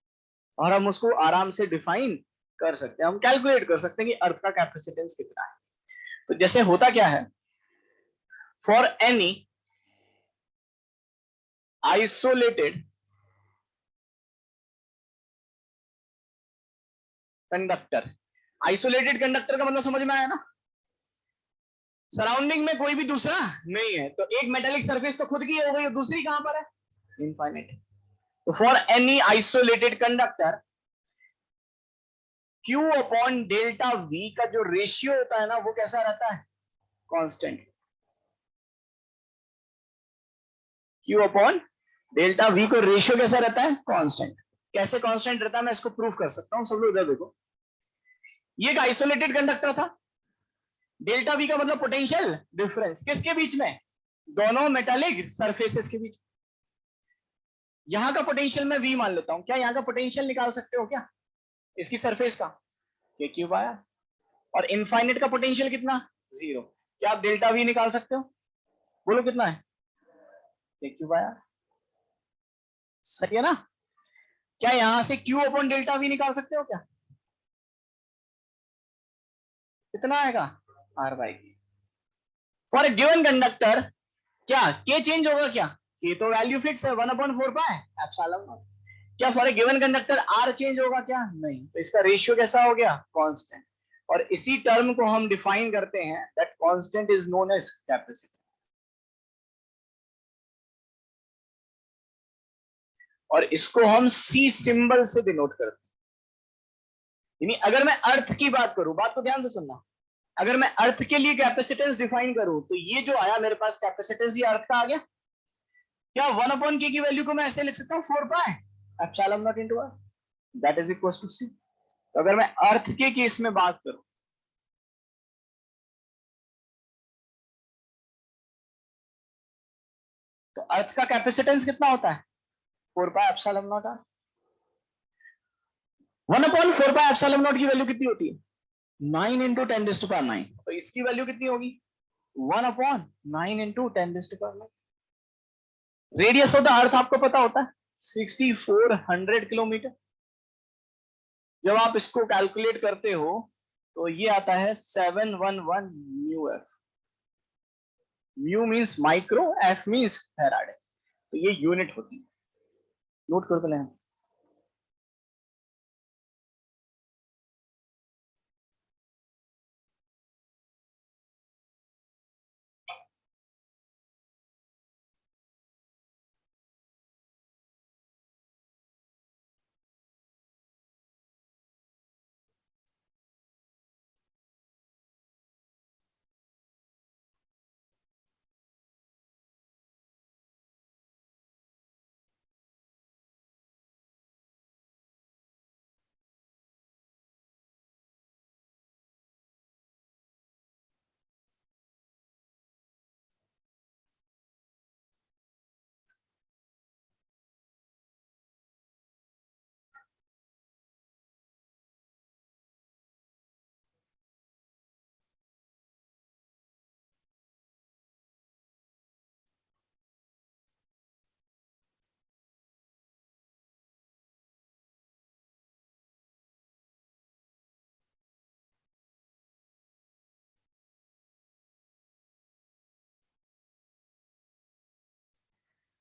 और हम उसको आराम से डिफाइन कर सकते हैं, हम कैलकुलेट कर सकते हैं कि अर्थ का कैपेसिटेंस कितना है। तो जैसे होता क्या है, for any isolated conductor. Isolated conductor का मतलब समझ में आया ना? सराउंडिंग में कोई भी दूसरा नहीं है। तो एक मेटेलिक सरफेस तो खुद की हो गई, दूसरी कहां पर है? इनफाइनाइट। तो for any isolated conductor, Q upon delta V का जो रेशियो होता है ना वो कैसा रहता है? Constant. Q upon delta we को रेशियो कैसा रहता है, कांस्टेंट। कैसे कांस्टेंट रहता है मैं इसको प्रूफ कर सकता हूं, सब लोग इधर देखो। ये एक आइसोलेटेड कंडक्टर था, डेल्टा वी का मतलब पोटेंशियल डिफरेंस किसके बीच में, दोनों मेटालिक सरफेसेस के बीच। यहां का पोटेंशियल मैं वी मान लेता हूं, क्या यहां का पोटेंशियल निकाल सकते हो क्या, इसकी सरफेस का, के क्यूब आया। और इनफाइनाइट का पोटेंशियल कितना, 0। क्या आप डेल्टा वी निकाल सकते हो, बोलो कितना है, के क्यूब आया। सही है ना। क्या यहां से क्यू अपॉन डेल्टा वी निकाल सकते हो क्या, कितना आएगा, आर बाई के। फॉर ए गिवन कंडक्टर क्या के चेंज होगा क्या, के तो वैल्यू फिक्स है 1/4 पाए एप्सिलॉन नॉट। क्या for a given conductor R change होगा क्या, नहीं। तो इसका रेशियो कैसा हो गया, कांस्टेंट। और इसी टर्म को हम डिफाइन करते हैं, that constant is known as capacitance. और इसको हम सी सिंबल से डिनोट करते हैं। यानी अगर मैं अर्थ की बात करूं, बात को ध्यान से सुनना, अगर मैं अर्थ के लिए कैपेसिटेंस डिफाइन करूं तो ये जो आया मेरे पास कैपेसिटेंस, ये अर्थ का आ गया। क्या 1/k की वैल्यू को मैं ऐसे लिख सकता हूं 4 pi epsilon naught into R, that is equal to C. तो अगर मैं अर्थ के केस में बात करूं, तो अर्थ का कैपेसिटेंस कितना होता है, 4 pi epsilon naught R. 1/4 pi epsilon naught की वैल्यू कितनी होती है, 9 इंटू 10⁹9। तो इसकी वैल्यू कितनी होगी, 1/9 into 10⁹9। Radius of the earth आपको पता होता है 6400 किलोमीटर। जब आप इसको कैलकुलेट करते हो तो ये आता है 711 mu F. Mu means micro, F means Faraday. तो ये यूनिट होती है, नोट कर लें।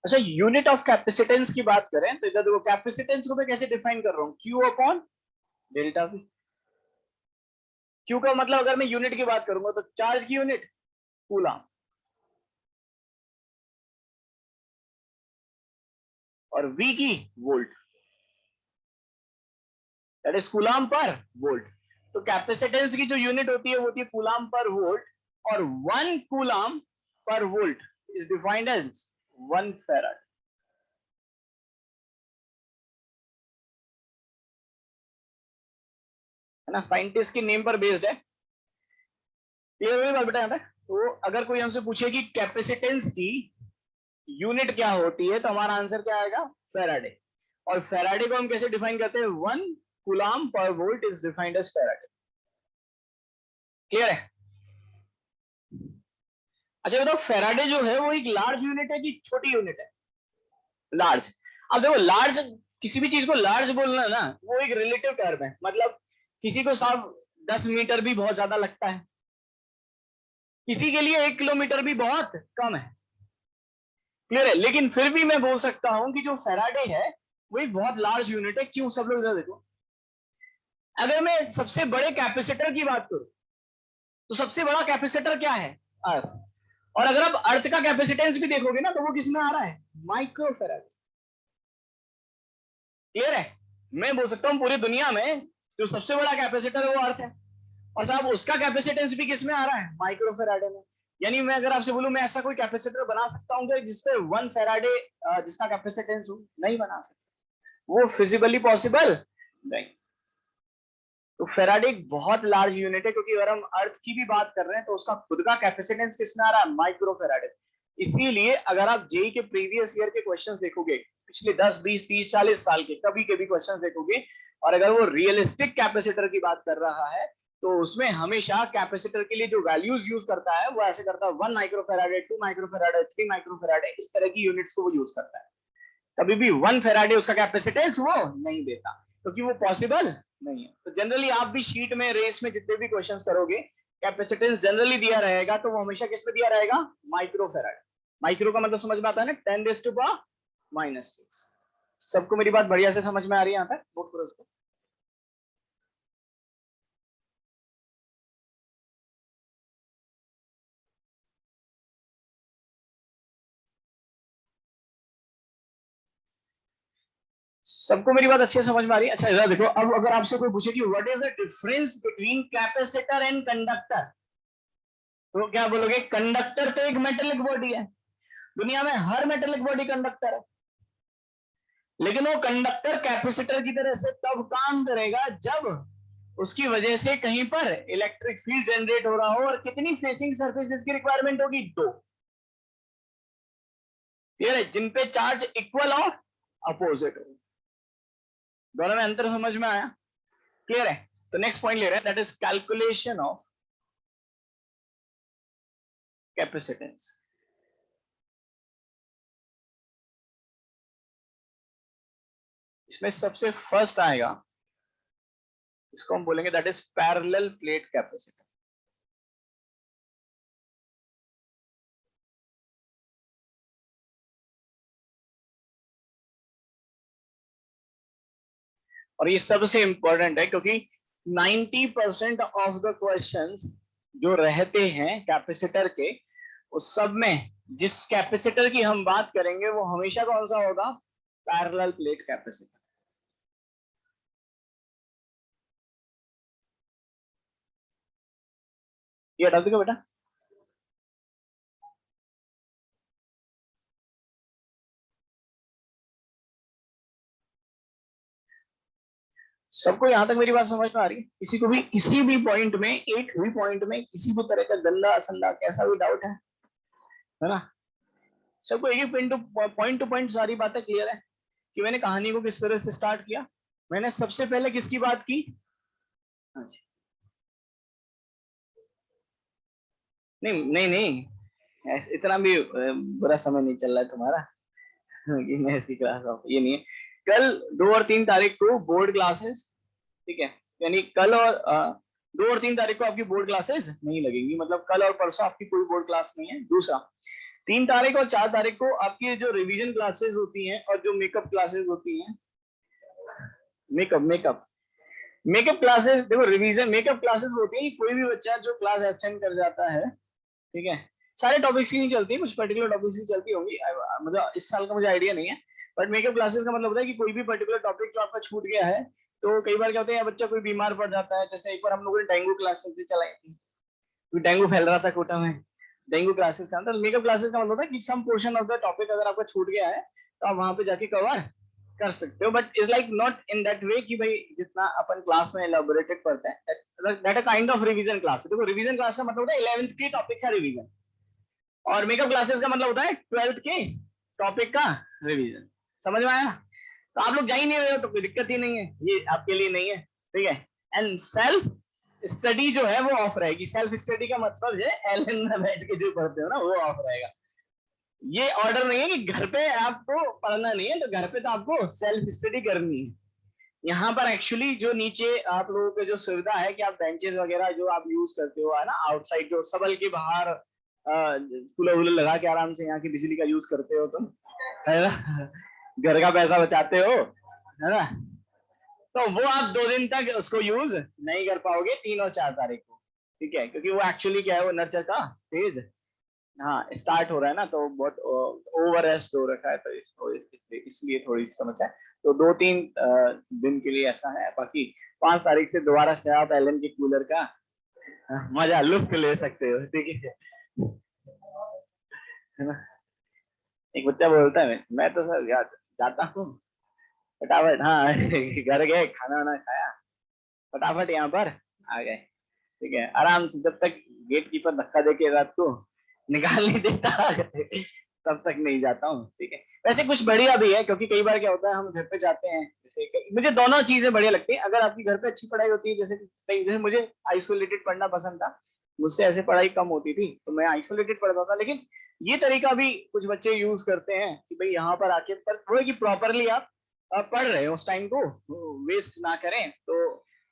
अच्छा, यूनिट ऑफ कैपेसिटेंस की बात करें तो इधर देखो, कैपेसिटेंस को मैं कैसे डिफाइन कर रहा हूं, Q upon delta we. Q का मतलब अगर मैं यूनिट की बात करूंगा तो चार्ज की यूनिट कूलम, और वी की volt, that is coulomb per volt. तो कैपेसिटेंस की जो यूनिट होती है वो होती है कूलम पर वोल्ट, और 1 coulomb per volt is defined as 1 farad. है ना, साइंटिस्ट की नेम पर बेस्ड है। क्लियर हुई बात बेटा यहाँ पे। तो अगर कोई हमसे पूछे कि कैपेसिटेंस की यूनिट क्या होती है तो हमारा आंसर क्या आएगा, फैराडे। और फैराडे को हम कैसे डिफाइन करते हैं, 1 coulomb per volt is defined as faraday. Clear है। अच्छा बताओ, फैराडे जो है वो एक लार्ज यूनिट है कि छोटी यूनिट है, लार्ज। अब देखो, लार्ज, किसी भी चीज को लार्ज बोलना ना वो एक रिलेटिव टर्म है। मतलब किसी को साहब 10 मीटर भी बहुत ज्यादा लगता है, किसी के लिए 1 किलोमीटर भी बहुत कम है। क्लियर है। लेकिन फिर भी मैं बोल सकता हूं कि जो फैराडे है वो एक बहुत लार्ज यूनिट है। क्यों, सब लोग इधर देखो। अगर मैं सबसे बड़े कैपेसिटर की बात करूं तो सबसे बड़ा कैपेसिटर क्या है, अर्थ। और अगर आप अर्थ का कैपेसिटेंस भी देखोगे ना तो वो किसमें आ रहा है, माइक्रो फैराड। क्लियर है। मैं बोल सकता हूं पूरी दुनिया में जो सबसे बड़ा कैपेसिटर है वो अर्थ है, और साहब उसका कैपेसिटेंस भी किसमें आ रहा है, माइक्रो फैराडे में। यानी मैं अगर आपसे बोलूं मैं ऐसा कोई कैपेसिटर बना सकता हूँ जिसपे 1 फेराडे जिसका कैपेसिटेंस हो, नहीं बना सकता, वो फिजिबली पॉसिबल नहीं। तो फेराडे एक बहुत लार्ज यूनिट है, क्योंकि अगर हम अर्थ की भी बात कर रहे हैं तो उसका खुद का कैपेसिटेंस कितना आ रहा है, माइक्रो फेराडे। इसीलिए अगर आप जेई के प्रीवियस ईयर के क्वेश्चंस देखोगे, पिछले 10 20 30 40 साल के कभी के भी क्वेश्चंस देखोगे, और अगर वो रियलिस्टिक कैपेसिटर की बात कर रहा है तो उसमें हमेशा कैपेसिटर के लिए जो वैल्यूज यूज करता है वो ऐसे करता है 1 micro Faraday, 2 micro Faraday, 3 micro Faraday, इस तरह की यूनिट्स को वो यूज करता है। कभी भी 1 फेराडे उसका कैपेसिटेंस वो नहीं देता, क्योंकि वो पॉसिबल नहीं है। तो जनरली आप भी शीट में रेस में जितने भी क्वेश्चंस करोगे, कैपेसिटेंस जनरली दिया रहेगा तो वो हमेशा किस में दिया रहेगा, माइक्रो फेराड। माइक्रो का मतलब समझ में आता है ना, 10⁻⁻⁶। सबको मेरी बात बढ़िया से समझ में आ रही है? यहाँ तक नोट करो उसको। सबको मेरी बात अच्छे से समझ में आ रही है? अच्छा इधर देखो, अब अगर आपसे कोई पूछे कि what is the difference between capacitor and conductor, तो क्या बोलोगे? कंडक्टर तो एक मेटेलिक बॉडी है, दुनिया में हर मेटेलिक बॉडी कंडक्टर है, लेकिन वो कंडक्टर कैपेसिटर की तरह से तब काम करेगा जब उसकी वजह से कहीं पर इलेक्ट्रिक फील्ड जनरेट हो रहा हो। और कितनी फेसिंग सरफेसेस की रिक्वायरमेंट होगी? 2। क्लियर है? जिन पे चार्ज इक्वल और अपोजिट हो। दोनों में अंतर समझ में आया? क्लियर है? तो नेक्स्ट पॉइंट ले रहे हैं, that is calculation of capacitance. इसमें सबसे फर्स्ट आएगा, इसको हम बोलेंगे that is parallel plate capacitor. और ये सबसे इंपॉर्टेंट है, क्योंकि 90% ऑफ द क्वेश्चंस जो रहते हैं कैपेसिटर के, उस सब में जिस कैपेसिटर की हम बात करेंगे वो हमेशा कौन सा होगा? Parallel plate capacitor. ये हटा देगा बेटा। सबको यहां तक मेरी बात समझ में आ रही है? किसी को भी किसी भी पॉइंट में, एक भी पॉइंट में किसी भी तरह का गंदा असंदा कैसा भी डाउट है ना? सबको एक ही पॉइंट टू पॉइंट सारी बातें क्लियर है कि मैंने कहानी को किस तरह से स्टार्ट किया। मैंने सबसे पहले किसकी बात की? हाँ जी। नहीं नहीं नहीं, इतना भी बुरा समय नहीं चल रहा है तुम्हारा कि मैं इसकी क्लास ऑफ, ये नहीं है। कल 2 और 3 तारीख को बोर्ड क्लासेस, ठीक है? यानी कल और 2 और 3 तारीख को आपकी बोर्ड क्लासेस नहीं लगेंगी, मतलब कल और परसों आपकी कोई बोर्ड क्लास नहीं है। दूसरा, 3 तारीख और 4 तारीख को आपकी जो रिवीजन क्लासेस होती हैं और जो मेकअप क्लासेस होती हैं, मेकअप मेकअप मेकअप क्लासेस, देखो रिवीजन मेकअप क्लासेस होती है, कोई भी बच्चा जो क्लास एब्सेंट कर जाता है, ठीक है, सारे टॉपिक्स की नहीं चलती, कुछ पर्टिकुलर टॉपिक्स की चलती होंगी, मतलब इस साल का मुझे आइडिया नहीं है। बट मेकअप क्लासेस का मतलब होता है कि कोई भी पर्टिकुलर टॉपिक जो आपका छूट गया है, तो कई बार क्या होता है, बच्चा कोई बीमार पड़ जाता है। जैसे एक बार हम लोगों ने डेंगू क्लासेस भी चलाई थी, तो डेंगू फैल रहा था कोटा में, डेंगू क्लासेस का अंदर मेकअप क्लासेस का मतलब होता है कि some portion of the topic अगर आपका छूट गया है तो आप वहां पे जाके कवर कर सकते हो। But is like not in that way कि भाई जितना अपन क्लास में एलैबोरेटेड पढ़ते हैं, that a kind of revision class. देखो रिवीजन क्लास का मतलब होता है 11th के टॉपिक का रिवीजन, और मेकअप क्लासेस का मतलब होता है 12th के टॉपिक का रिवीजन। समझ में आया ना? तो आप लोग जा ही नहीं रहे हो तो कोई दिक्कत ही नहीं है, ये आपके लिए नहीं है, ठीक है? एंड सेल्फ स्टडी जो है वो ऑफ रहेगी। सेल्फ स्टडी का मतलब है एलन में बैठ के जो पढ़ते हो ना, वो ऑफ रहेगा। ये ऑर्डर नहीं है कि घर पे आपको पढ़ना नहीं है, तो घर पे तो आपको सेल्फ स्टडी करनी है। यहाँ पर एक्चुअली जो नीचे आप लोगों के जो सुविधा है कि आप बेंचेस वगैरह जो आप यूज करते हो, है ना, आउटसाइड जो सबल के बाहर कूलर वूलर लगा के आराम से यहाँ की बिजली का यूज करते हो तुम, है ना, घर का पैसा बचाते हो, है ना? तो वो आप 2 दिन तक उसको यूज नहीं कर पाओगे, 3 और 4 तारीख को, ठीक है? क्योंकि वो एक्चुअली क्या है, वो नर्चर का फेज, हाँ, स्टार्ट हो रहा है ना, तो बहुत ओवर रेस्ट हो रखा है, तो इसलिए थोड़ी समस्या है। तो 2-3 दिन के लिए ऐसा है, बाकी 5 तारीख से दोबारा से आप एलन के कूलर का मजा लुत्फ ले सकते हो, ठीक है? है ना। एक बच्चा बोलता है मैं तो सर जाता हूँ फटाफट, हाँ घर गए खाना वाना खाया, फटाफट यहाँ पर आ गए, ठीक है, आराम से, जब तक गेट कीपर धक्का देके रात को निकाल नहीं देता तब तक नहीं जाता हूँ, ठीक है। वैसे कुछ बढ़िया भी है, क्योंकि कई बार क्या होता है हम घर पे जाते हैं, जैसे मुझे दोनों चीजें बढ़िया लगती हैं। अगर आपकी घर पे अच्छी पढ़ाई होती है, जैसे मुझे आइसोलेटेड पढ़ना पसंद था, मुझसे ऐसे पढ़ाई कम होती थी तो मैं आइसोलेटेड पढ़ता था, लेकिन ये तरीका भी कुछ बच्चे यूज करते हैं कि भाई यहाँ पर आके, पर वो है कि प्रॉपरली आप पढ़ रहे हो, उस टाइम को वेस्ट ना करें। तो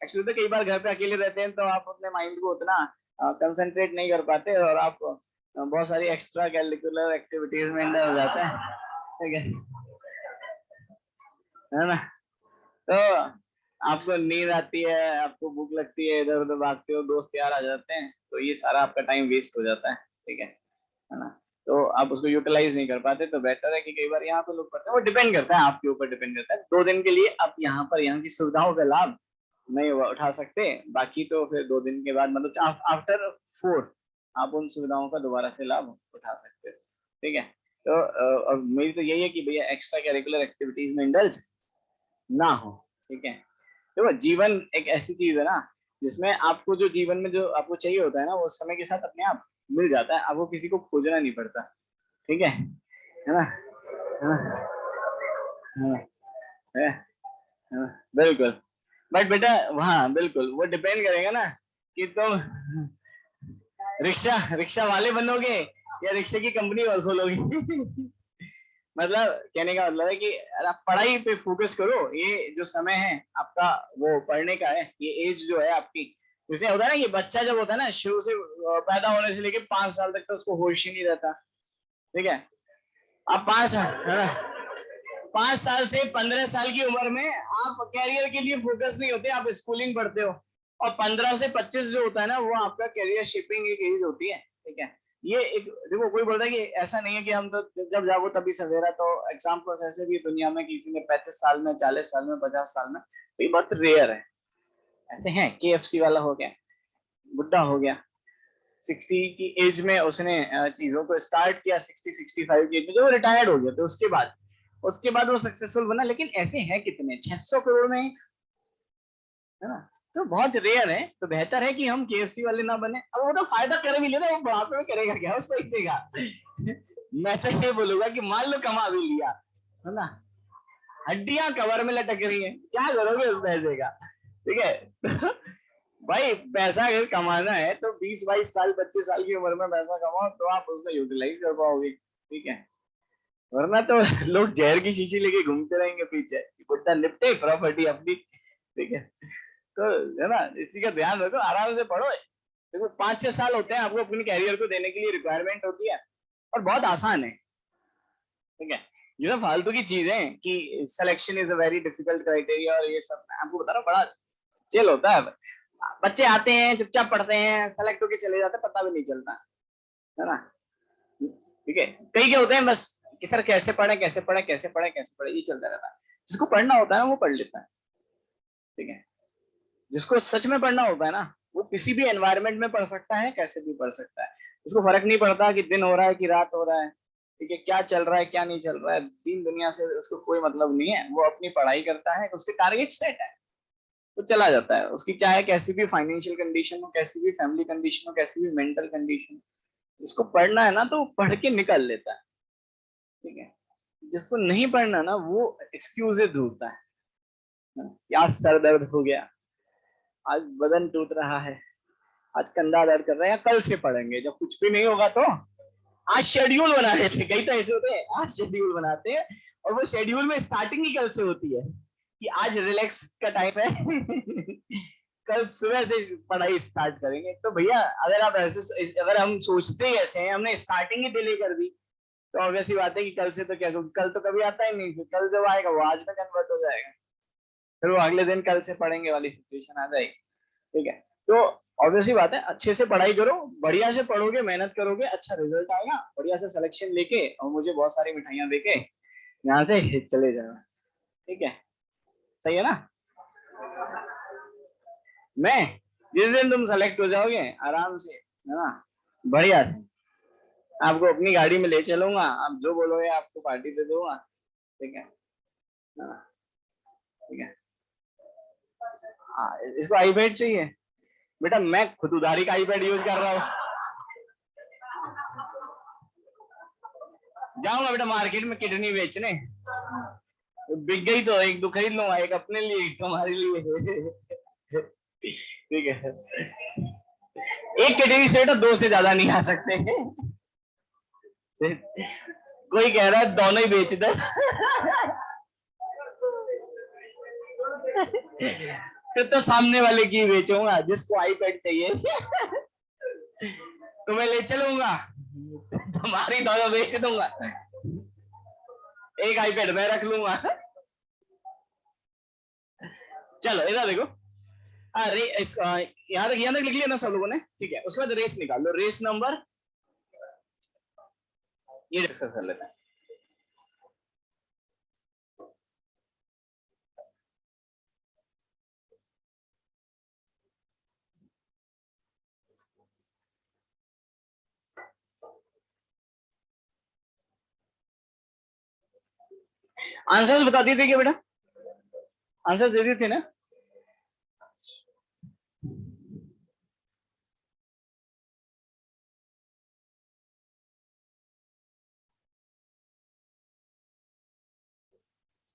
एक्चुअली तो कई बार घर पे अकेले रहते हैं तो आप अपने माइंड को उतना कंसंट्रेट नहीं कर पाते, और आप बहुत सारी एक्स्ट्रा कैरिकुलर एक्टिविटीज में इंडल्ज हो जाते हैं, ठीक है ना। तो आपको नींद आती है, आपको भूख लगती है, इधर उधर भागते हो, दोस्त यार आ जाते हैं, तो ये सारा आपका टाइम वेस्ट हो जाता है, ठीक है ना। तो आप उसको यूटिलाइज नहीं कर पाते, तो बेटर है कि कई बार यहाँ पे लोग पढ़ते हैं, वो डिपेंड करता है आपके ऊपर, डिपेंड करता है। 2 दिन के लिए आप यहाँ पर यहाँ की सुविधाओं का लाभ नहीं उठा सकते, बाकी तो फिर 2 दिन के बाद, मतलब आफ्टर 4 आप उन सुविधाओं का दोबारा से लाभ उठा सकते हो, ठीक है। तो मेरी तो यही है कि भैया एक्स्ट्रा कैरिकुलर एक्टिविटीज में इंडल्ज ना हो, ठीक है। देखो जीवन एक ऐसी चीज है ना, जिसमें आपको जो जीवन में जो आपको चाहिए होता है ना, वो समय के साथ अपने आप मिल जाता है, आपको किसी को खोजना नहीं पड़ता, ठीक है ना, है ना? हाँ, हाँ, बिल्कुल। बट बेटा हाँ बिल्कुल, वो डिपेंड करेगा ना कि तुम रिक्शा रिक्शा वाले बनोगे या रिक्शे की कंपनी खोलोगे मतलब कहने का मतलब है कि आप पढ़ाई पे फोकस करो, ये जो समय है आपका वो पढ़ने का है, ये एज जो है आपकी, जैसे होता है ना कि बच्चा जब होता है ना, शुरू से पैदा होने से लेके 5 साल तक तो उसको होश ही नहीं रहता, ठीक है। अब 5 साल है ना, 5 साल से 15 साल की उम्र में आप कैरियर के लिए फोकस नहीं होते, आप स्कूलिंग पढ़ते हो, और 15 से 25 जो होता है ना, वो आपका कैरियर शेपिंग एक एज होती है, ठीक है। ये एक देखो, कोई बोलता है कि ऐसा नहीं है कि हम तो जब जागो तभी सवेरा, तो एग्जाम्पल्स ऐसे भी दुनिया में, किसी ने 35 साल में, 40 साल में, 50 साल में, तो ये बहुत रेयर है। ऐसे हैं, KFC वाला हो गया, बुढ़ा हो गया, 60 की एज में उसने चीजों को स्टार्ट किया, 60-65 की एज में जो रिटायर्ड हो गया, तो उसके बाद वो सक्सेसफुल बना, लेकिन ऐसे हैं कितने, 600 करोड़ में, है ना। तो बहुत रेयर है, तो बेहतर है कि हम KFC वाले ना बने। अब वो तो फायदा कर भी लेना, वो बुढ़ापे में करेगा क्या उस पैसे का मैं तो ये बोलूंगा कि मान लो कमा भी लिया, है ना, हड्डियां कवर में लटक रही हैं, क्या करोगे उस पैसे का, ठीक है भाई पैसा अगर कमाना है तो 20-22 साल, 25 साल की उम्र में पैसा कमाओ, तो आप उसको यूटिलाइज कर पाओगे, ठीक है। वरना तो लोग जहर की शीशी लेके घूमते रहेंगे पीछे, बुढ़ा निपटे प्रॉपर्टी अपनी, ठीक है। तो है ना, इसी का ध्यान रखो, आराम से पढ़ो। देखो 5-6 साल होते हैं आपको अपने कैरियर को देने के लिए, रिक्वायरमेंट होती है, और बहुत आसान है, ठीक है। ये सब फालतू की चीजें कि selection is a very difficult criteria, और ये सब मैं आपको बता रहा हूँ, बड़ा चिल होता है। बच्चे आते हैं, चुपचाप पढ़ते हैं, सेलेक्ट होके चले जाते हैं, पता भी नहीं चलता, है ना, ठीक है। कई क्या होते हैं बस कि सर कैसे पढ़े, कैसे पढ़े, कैसे पढ़े, कैसे पढ़े, ये चलता रहता है। जिसको पढ़ना होता है वो पढ़ लेता है, ठीक है। जिसको सच में पढ़ना होता है ना, वो किसी भी एनवायरनमेंट में पढ़ सकता है, कैसे भी पढ़ सकता है, उसको फर्क नहीं पड़ता कि दिन हो रहा है कि रात हो रहा है, ठीक है, क्या चल रहा है क्या नहीं चल रहा है, दीन दुनिया से उसको कोई मतलब नहीं है, वो अपनी पढ़ाई करता है, उसके टारगेट सेट है, तो चला जाता है, उसकी चाहे कैसी भी फाइनेंशियल कंडीशन हो, कैसी भी फैमिली कंडीशन हो, कैसी भी मेंटल कंडीशन हो, उसको पढ़ना है ना तो पढ़ के निकल लेता है, ठीक है। जिसको नहीं पढ़ना ना, वो एक्सक्यूजेज ढूंढता है, क्या सर दर्द हो गया, आज बदन टूट रहा है, आज कंधा दर्द कर रहा है, या कल से पढ़ेंगे जब कुछ भी नहीं होगा तो। आज शेड्यूल बना रहे थे, कई तो ऐसे होते हैं, आज शेड्यूल बनाते हैं, और वो शेड्यूल में स्टार्टिंग ही कल से होती है कि आज रिलैक्स का टाइम है कल सुबह से पढ़ाई स्टार्ट करेंगे। तो भैया अगर आप ऐसे, अगर हम सोचते ही ऐसे हैं, हमने स्टार्टिंग ही डिले कर दी, तो ऑब्वियस ही बात है कि कल से तो क्या, कल तो कभी आता ही नहीं, कल जब आएगा वो आज में कन्वर्ट हो जाएगा, फिर वो अगले दिन कल से पढ़ेंगे वाली सिचुएशन आ जाएगी, ठीक है। तो ऑब्वियसली बात है, अच्छे से पढ़ाई करो, बढ़िया से पढ़ोगे, मेहनत करोगे, अच्छा रिजल्ट आएगा, बढ़िया से सिलेक्शन लेके और मुझे बहुत सारी मिठाइयां देके यहाँ से चले जाना, ठीक है, सही है ना। मैं, जिस दिन तुम सेलेक्ट हो जाओगे आराम से, है ना, बढ़िया से आपको अपनी गाड़ी में ले चलूंगा, आप जो बोलोगे आपको पार्टी दे दूंगा, ठीक है। हाँ, ठीक है। हाँ, इसको आईपैड चाहिए बेटा, मैं खुद उधारी का आईपैड यूज कर रहा हूँ। जाऊंगा बेटा मार्केट में किडनी बेचने, बिक गई तो एक दो खरीद लूंगा, एक अपने लिए एक तुम्हारे लिए। ठीक है। एक किडनी से बेटा दो से ज्यादा नहीं आ सकते। कोई कह रहा है दोनों ही बेच दे। फिर तो सामने वाले की बेचूंगा जिसको आईपैड चाहिए। तुम्हें ले चलूंगा, तुम्हारी दोनों बेच दूंगा, एक आईपैड मैं रख लूंगा। चलो इधर देखो, अरे यहाँ तक लिख लिया ना सब लोगों ने, ठीक है। उसके बाद रेस निकाल लो, रेस नंबर, ये डिस्कस कर लेते हैं। आंसर्स बता दिए थे क्या बेटा? आंसर्स दे दिए थे ना?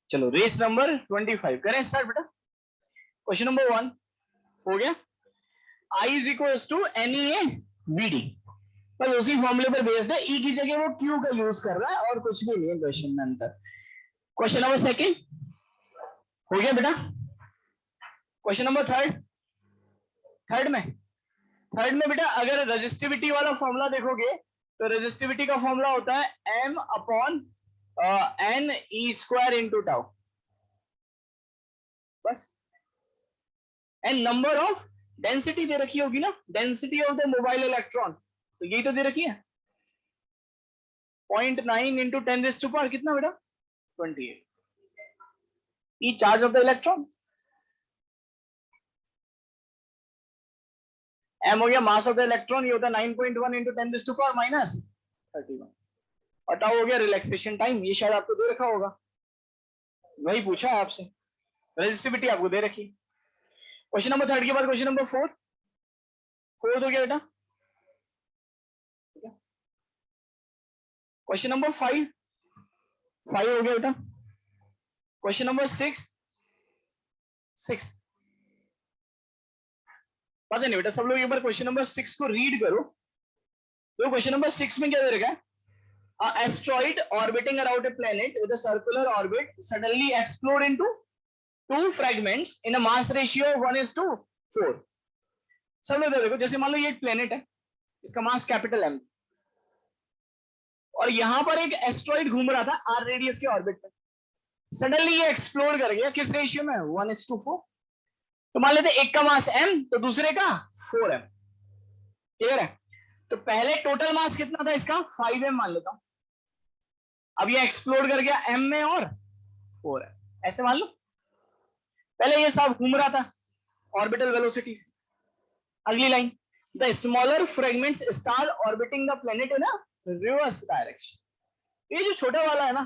चलो रेस नंबर 25 करें स्टार्ट बेटा। क्वेश्चन नंबर 1 हो गया, I is equal to NEA BD, बस उसी फॉर्मूले पर बेस्ड है, E की जगह वो Q का यूज कर रहा है और कुछ भी नहीं है क्वेश्चन में अंतर। क्वेश्चन नंबर सेकंड हो गया बेटा। क्वेश्चन नंबर थर्ड में बेटा अगर रेजिस्टिविटी वाला फॉर्मूला देखोगे तो रेजिस्टिविटी का फॉर्मूला होता है M upon NE² into tau, बस। एंड नंबर ऑफ डेंसिटी दे रखी होगी ना, density of the mobile electron, तो यही तो दे रखी है 0.9 इंटू 10⁻⁴ कितना बेटा 28, E charge of the electron. M हो गया मास ऑफ द इलेक्ट्रॉन, ये होता है 9.1 इंटू 10⁻⁻ माइनस 31, और टाउ हो गया रिलैक्सेशन टाइम, ये शायद आपको दे रखा होगा, वही पूछा है आपसे। रेजिस्टिविटी आपको दे रखी। क्वेश्चन नंबर थर्ड के बाद क्वेश्चन नंबर फोर्थ हो गया बेटा। क्वेश्चन नंबर 5 हो गया बेटा। क्वेश्चन नंबर 6 पता नहीं बेटा, सब लोग एक बार क्वेश्चन नंबर 6 को रीड करो। तो क्वेश्चन नंबर 6 में क्या दे रखा है, asteroid orbiting around a planet with a circular orbit suddenly explode into 2 fragments in a mass ratio of 1:4। सब लोग देखो, जैसे मान लो ये एक प्लेनेट है, इसका मास कैपिटल M, और यहां पर एक एस्ट्रॉइड घूम रहा था R रेडियस के ऑर्बिट में, सडनली ये एक्सप्लोड कर गया, किस रेशियो में 1:4। तो मान लेते एक का मास M तो दूसरे का 4M, क्लियर है। तो पहले टोटल मास कितना था इसका 5M मान लेता हूं, अब ये एक्सप्लोड कर गया M में और 4M, ऐसे मान लो। पहले ये सब घूम रहा था ऑर्बिटल वेलोसिटी से। अगली line, the smaller fragments star orbiting the planet in reverse direction. ये जो छोटा वाला है ना,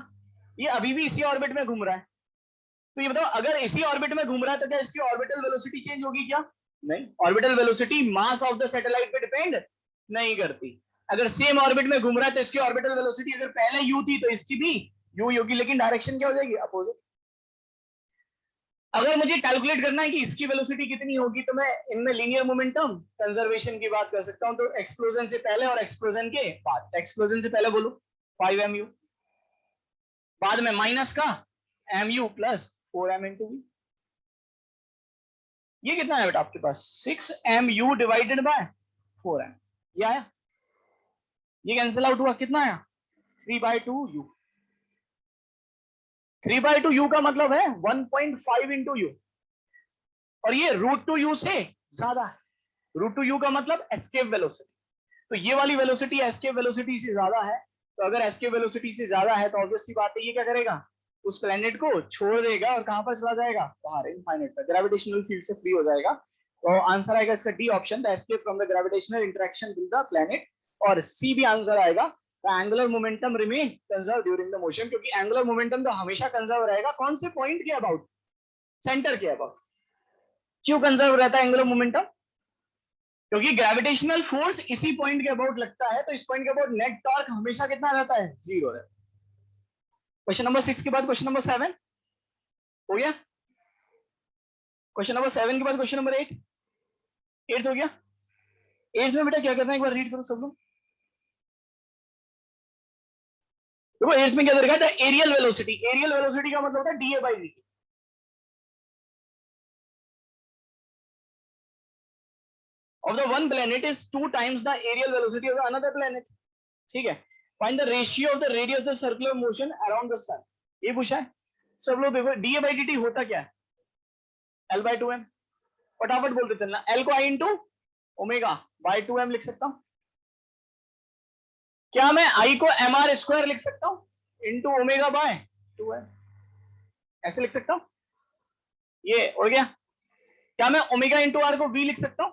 ये अभी भी इसी ऑर्बिट में घूम रहा है, तो ये बताओ अगर इसी ऑर्बिट में घूम रहा है तो क्या इसकी ऑर्बिटल वेलोसिटी चेंज होगी क्या? नहीं, orbital velocity mass of the satellite पे डिपेंड नहीं करती। अगर सेम ऑर्बिट में घूम रहा है तो इसकी ऑर्बिटल वेलोसिटी अगर पहले u थी तो इसकी भी u होगी, लेकिन डायरेक्शन क्या हो जाएगी अपोजिट। अगर मुझे कैलकुलेट करना है कि इसकी वेलोसिटी कितनी होगी तो मैं इनमें लीनियर मोमेंटम कंजर्वेशन की बात कर सकता हूं। तो एक्सप्लोजन से पहले और एक्सप्लोजन के बाद, एक्सप्लोजन से पहले बोलो 5mu, बाद में माइनस का mu plus 4m into v। ये कितना है बेटा आपके पास 6mu डिवाइडेड बाय 4m, ये आया, ये कैंसिल आउट हुआ, कितना आया 3/2u। 3/2u का मतलब है 1.5 इंटू u, और ये √2u से ज्यादा है। √2u का मतलब एस्केप वेलोसिटी, तो ये वाली वेलोसिटी एस्केप वेलोसिटी से ज्यादा है। तो अगर एस्केप वेलोसिटी से ज्यादा है तो ऑब्वियस सी बात है ये क्या करेगा, उस प्लेनेट को छोड़ देगा और कहां पर चला जाएगा, बाहर इनफाइनाइट पर, ग्रेविटेशनल फील्ड से फ्री हो जाएगा। तो आंसर आएगा इसका D option, the escape from the gravitational interaction with the planet, और सी भी आंसर आएगा the angular momentum remain conserve during the motion, क्योंकि एंगुलर मोमेंटम तो हमेशा कंजर्व रहेगा कौन से पॉइंट के अबाउट, सेंटर के अबाउट। क्यों कंजर्व रहता है एंगुलर मोमेंटम? क्योंकि ग्रेविटेशनल फोर्स इसी पॉइंट के अबाउट लगता है, तो इस पॉइंट के अबाउट नेट टॉर्क हमेशा कितना रहता है, 0 रहता है। क्वेश्चन नंबर 6 के बाद क्वेश्चन नंबर 7 हो गया। क्वेश्चन नंबर 7 के बाद क्वेश्चन नंबर 8, 8 हो गया। 8 में बेटा क्या करना है, एक बार रीड करो सब लोग। देखो 8 में क्या दे रखा है, एरियल वेलोसिटी। एरियल वेलोसिटी का मतलब होता है DA by D. of the one planet is 2 times the aerial velocity of the another planet, ठीक है। find the ratio of the radius of circular motion around the sun, ये पूछा है। सब लोग देखो डीए बाई डी होता क्या है, एल बाई टू एम। फटाफट बोलते चलना, एल को आई इंटू ओमेगा बाई 2m लिख सकता हूं। क्या मैं आई को एम आर स्क्वायर लिख सकता हूं इंटू ओमेगा बाय 2m, ऐसे लिख सकता हूं, ये हो गया। क्या मैं ओमेगा इंटू आर को वी लिख सकता हूं,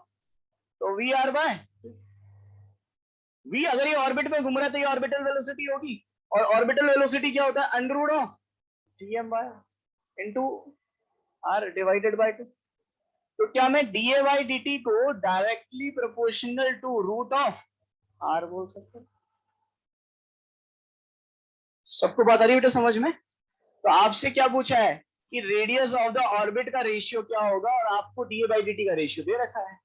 तो वी आर बाय वी, अगर ये ऑर्बिट में घूम रहा है तो ये ऑर्बिटल वेलोसिटी होगी, और ऑर्बिटल वेलोसिटी क्या होता है, under root of GM by into R divided by 2। तो क्या मैं डीए बाई डी टी को directly proportional to root of R बोल सकता हूं? सबको बात आ रही है बेटा समझ में? तो आपसे क्या पूछा है कि रेडियस ऑफ द ऑर्बिट का रेशियो क्या होगा, और आपको डीए बाई डी टी का रेशियो दे रखा है,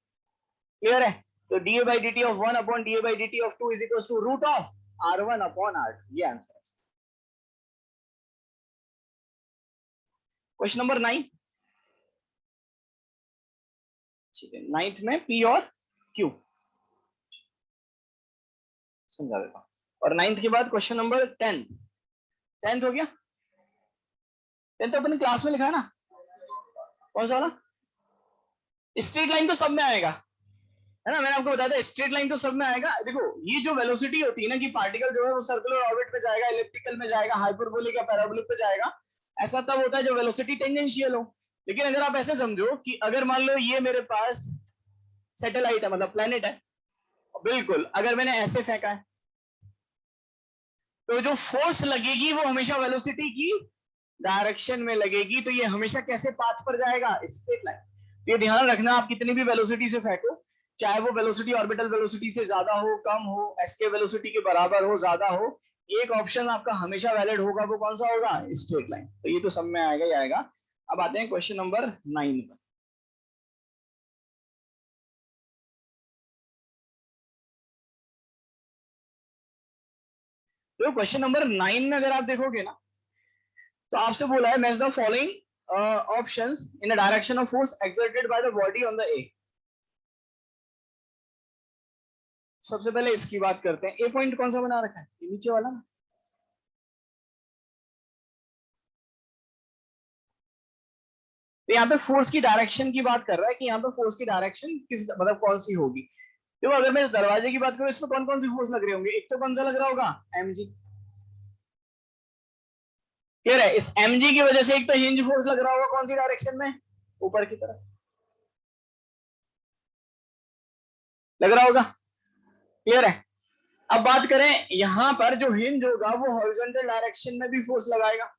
क्लियर है। तो DA by D T of 1 upon DA by D T of 2 is equal to root of R1 upon R2, ये आंसर है। क्वेश्चन नंबर 9, ठीक है, 9th में P और Q समझा देता हूं। और 9th के बाद क्वेश्चन नंबर 10 हो गया। 10 तो अपनी क्लास में लिखा है ना, कौन सा वाला? स्ट्रेट लाइन तो सब में आएगा, है ना, मैंने आपको बताया था स्ट्रेट लाइन तो सब में आएगा। देखो ये जो वेलोसिटी होती है ना कि पार्टिकल जो है वो सर्कुलर ऑर्बिट पे जाएगा, इलिप्टिकल में जाएगा, हाइपरबोलिक या पैराबोलिक पे जाएगा, ऐसा तब होता है जो वेलोसिटी टेंजेंशियल हो। लेकिन अगर आप ऐसे समझो कि अगर मान लो ये मेरे पास सैटेलाइट है, मतलब प्लेनेट है, बिल्कुल अगर मैंने ऐसे फेंका है तो जो फोर्स लगेगी वो हमेशा वेलोसिटी की डायरेक्शन में लगेगी, तो ये हमेशा कैसे पाथ पर जाएगा, स्ट्रेट लाइन। तो ये ध्यान रखना, आप कितनी भी वेलोसिटी से फेंको, चाहे वो वेलोसिटी ऑर्बिटल वेलोसिटी से ज्यादा हो, कम हो, एसके वेलोसिटी के बराबर हो, ज्यादा हो, एक ऑप्शन आपका हमेशा वैलिड होगा, वो कौन सा होगा, स्ट्रेट लाइन। तो ये तो सब में आएगा ही आएगा। अब आते हैं क्वेश्चन नंबर 9 पर। तो क्वेश्चन नंबर 9 में अगर आप देखोगे ना, तो आपसे बोला है match the following options in a direction of force exerted by the body on the ए। सबसे पहले इसकी बात करते हैं। ए पॉइंट कौन सा बना रखा है, ये नीचे वाला ना, तो यहाँ पे फोर्स की डायरेक्शन की बात कर रहा है कि यहाँ पे फोर्स की डायरेक्शन किस मतलब कौन सी होगी। तो अगर मैं इस दरवाजे की बात करूं, इसमें कौन कौन सी फोर्स लग रहे होंगे, एक तो कौन सा लग रहा होगा, mg, क्लियर है। इस mg की वजह से एक तो हिंज फोर्स लग रहा होगा, कौन सी डायरेक्शन में, ऊपर की तरफ लग रहा होगा, क्लियर है। अब बात करें यहां पर जो हिंज होगा वो हॉरिजॉन्टल डायरेक्शन में भी फोर्स लगाएगा,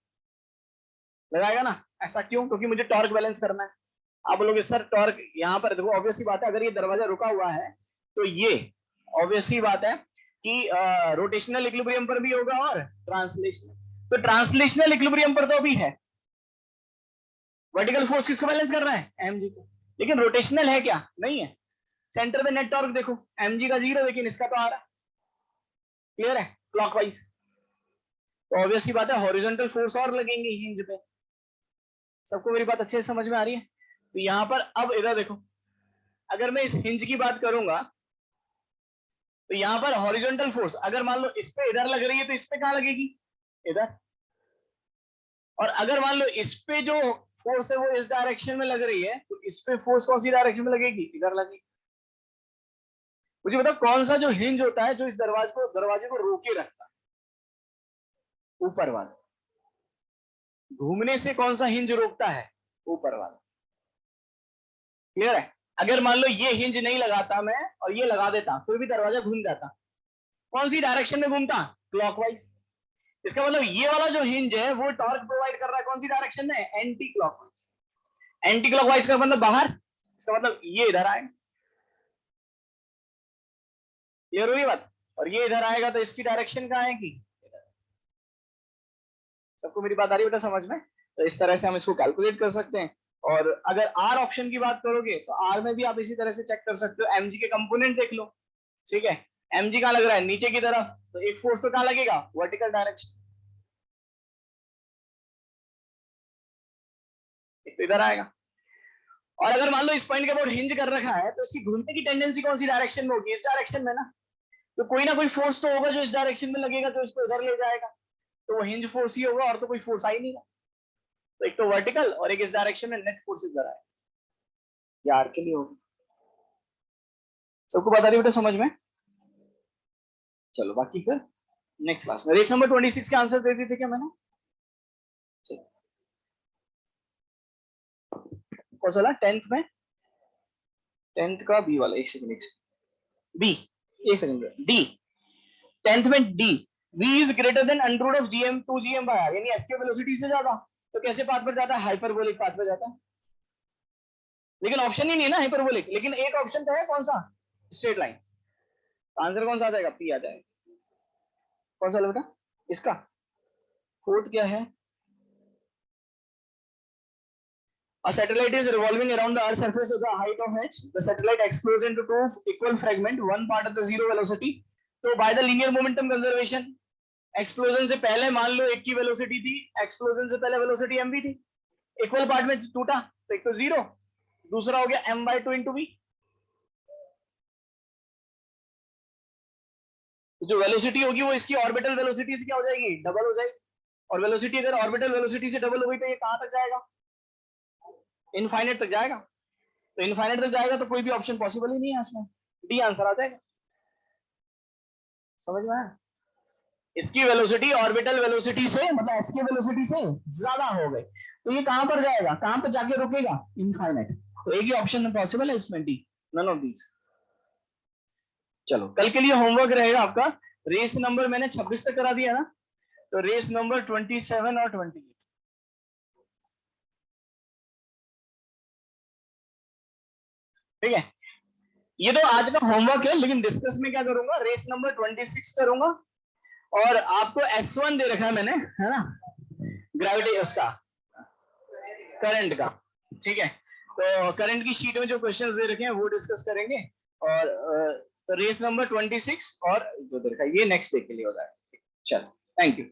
लगाएगा ना। ऐसा क्यों, क्योंकि मुझे टॉर्क बैलेंस करना है। आप बोलोगे सर टॉर्क, यहाँ पर देखो ऑब्वियस सी बात है, अगर ये दरवाजा रुका हुआ है तो ये ऑब्वियस सी बात है कि रोटेशनल इक्विलिब्रियम पर भी होगा और ट्रांसलेशनल। तो ट्रांसलेशनल इक्विलिब्रियम पर तो भी है, वर्टिकल फोर्स किसको बैलेंस कर रहा है, mg को। लेकिन रोटेशनल है क्या, नहीं है। सेंटर पे नेट टॉर्क देखो, mg का 0, लेकिन इसका तो आ रहा है, क्लियर है, क्लॉकवाइज। तो ऑब्वियस सी बात है हॉरिजॉन्टल फोर्स और लगेंगे हिंज पे। सबको मेरी बात अच्छे से समझ में आ रही है? तो यहां पर अब इधर देखो, अगर मैं इस हिंज की बात करूंगा तो यहां पर हॉरिजॉन्टल फोर्स अगर मान लो इस पे इधर लग रही है तो इस पे कहां लगेगी, इधर। और अगर मान लो इस पे जो फोर्स है वो इस डायरेक्शन में लग रही है, तो इस पे फोर्स कौन सी डायरेक्शन में लगेगी, इधर लगेगी। मुझे बताओ कौन सा जो हिंज होता है जो इस दरवाजे को रोके रखता है, ऊपर वाला। घूमने से कौन सा हिंज रोकता है, ऊपर वाला, क्लियर है। अगर मान लो ये हिंज नहीं लगाता मैं और ये लगा देता, फिर भी दरवाजा घूम जाता, कौन सी डायरेक्शन में घूमता, क्लॉकवाइज। इसका मतलब ये वाला जो हिंज है वो टॉर्क प्रोवाइड कर रहा है कौन सी डायरेक्शन में, एंटी क्लॉकवाइज। एंटी क्लॉकवाइज का मतलब बाहर, इसका मतलब ये इधर आए, क्लियर हुई बात। और ये इधर आएगा तो इसकी डायरेक्शन कहाँ आएगी, सबको मेरी बात आ रही है बेटा समझ में। तो इस तरह से हम इसको कैलकुलेट कर सकते हैं। और अगर आर ऑप्शन की बात करोगे तो आर में भी आप इसी तरह से चेक कर सकते हो, एमजी के कंपोनेंट देख लो, ठीक है। एमजी कहाँ लग रहा है, नीचे की तरफ, तो एक फोर्स तो कहाँ लगेगा, वर्टिकल डायरेक्शन, एक तो इधर आएगा। और अगर मान लो इस पॉइंट के ऊपर हिंज कर रखा है तो इसकी घूमने की टेंडेंसी कौन सी डायरेक्शन में होगी, इस डायरेक्शन में ना। तो कोई ना कोई फोर्स तो होगा जो इस डायरेक्शन में लगेगा जो इसको इधर ले जाएगा, तो वो हिंज फोर्स ही होगा, और तो कोई फोर्स आ ही नहीं। तो एक तो वर्टिकल और एक इस डायरेक्शन में, नेट फोर्स इधर आएगा, यार के लिए होगा। सबको बता रही बेटा समझ में। चलो बाकी फिर नेक्स्ट क्लास में। रेस नंबर 26 के आंसर दे दिए थे क्या मैंने, चलो कौन सा 10th में, 10th का बी वाला, एक सेकंड बी, एक सेकंड डी, 10th में D, v is greater than under root of gm 2gm by r, यानी s के वेलोसिटी से ज्यादा। तो कैसे पाथ पर जाता है, हाइपरबोलिक पाथ पर जाता है। लेकिन ऑप्शन ही नहीं है ना हाइपरबोलिक, लेकिन एक ऑप्शन तो है कौन सा, स्ट्रेट लाइन। आंसर कौन सा आ जाएगा, पी आ जाएगा। कौन सा बेटा इसका, फोर्थ क्या है, a satellite is revolving around the earth's surface at the height of h, the satellite explodes into two equal fragments, one part at the zero velocity, तो by the linear momentum conservation, explosion से पहले मान लो एक की velocity थी, explosion से पहले velocity mv थी, इक्वल पार्ट में टूटा तो एक तो जीरो, दूसरा हो गया m/2 इंटू वी। जो वेलोसिटी होगी वो इसकी ऑर्बिटल वेलोसिटी से क्या हो जाएगी, डबल हो जाएगी। और वेलोसिटी अगर ऑर्बिटल वेलोसिटी से डबल हो गई तो ये कहां तक जाएगा, इनफाइनाइट तक जाएगा। तो इनफाइनाइट तक जाएगा तो कोई भी ऑप्शन पॉसिबल ही नहीं है इसमें, डी आंसर आ जाएगा। समझ में आया, इसकी वेलोसिटी ऑर्बिटल वेलोसिटी से मतलब एस के वेलोसिटी से ज्यादा हो गई, तो ये कहां पर जाएगा, कहां पर जाके रुकेगा, इनफाइनाइट। तो एक ही ऑप्शन पॉसिबल है इसमें, डी, नन ऑफ दीज। चलो कल के लिए होमवर्क रहेगा आपका, रेस नंबर मैंने 26 तक करा दिया ना, तो रेस नंबर 27 और 28, ठीक है। ये तो आज का होमवर्क है, लेकिन डिस्कस में क्या करूंगा, रेस नंबर 26 करूंगा। और आपको S1 दे रखा है मैंने, है ना, ग्रेविटी उसका, करंट का, ठीक है। तो करंट की शीट में जो क्वेश्चंस दे रखे हैं वो डिस्कस करेंगे। और रेस नंबर 26 और जो दे रखा है ये नेक्स्ट डे के लिए हो जाएगा। चलो थैंक यू।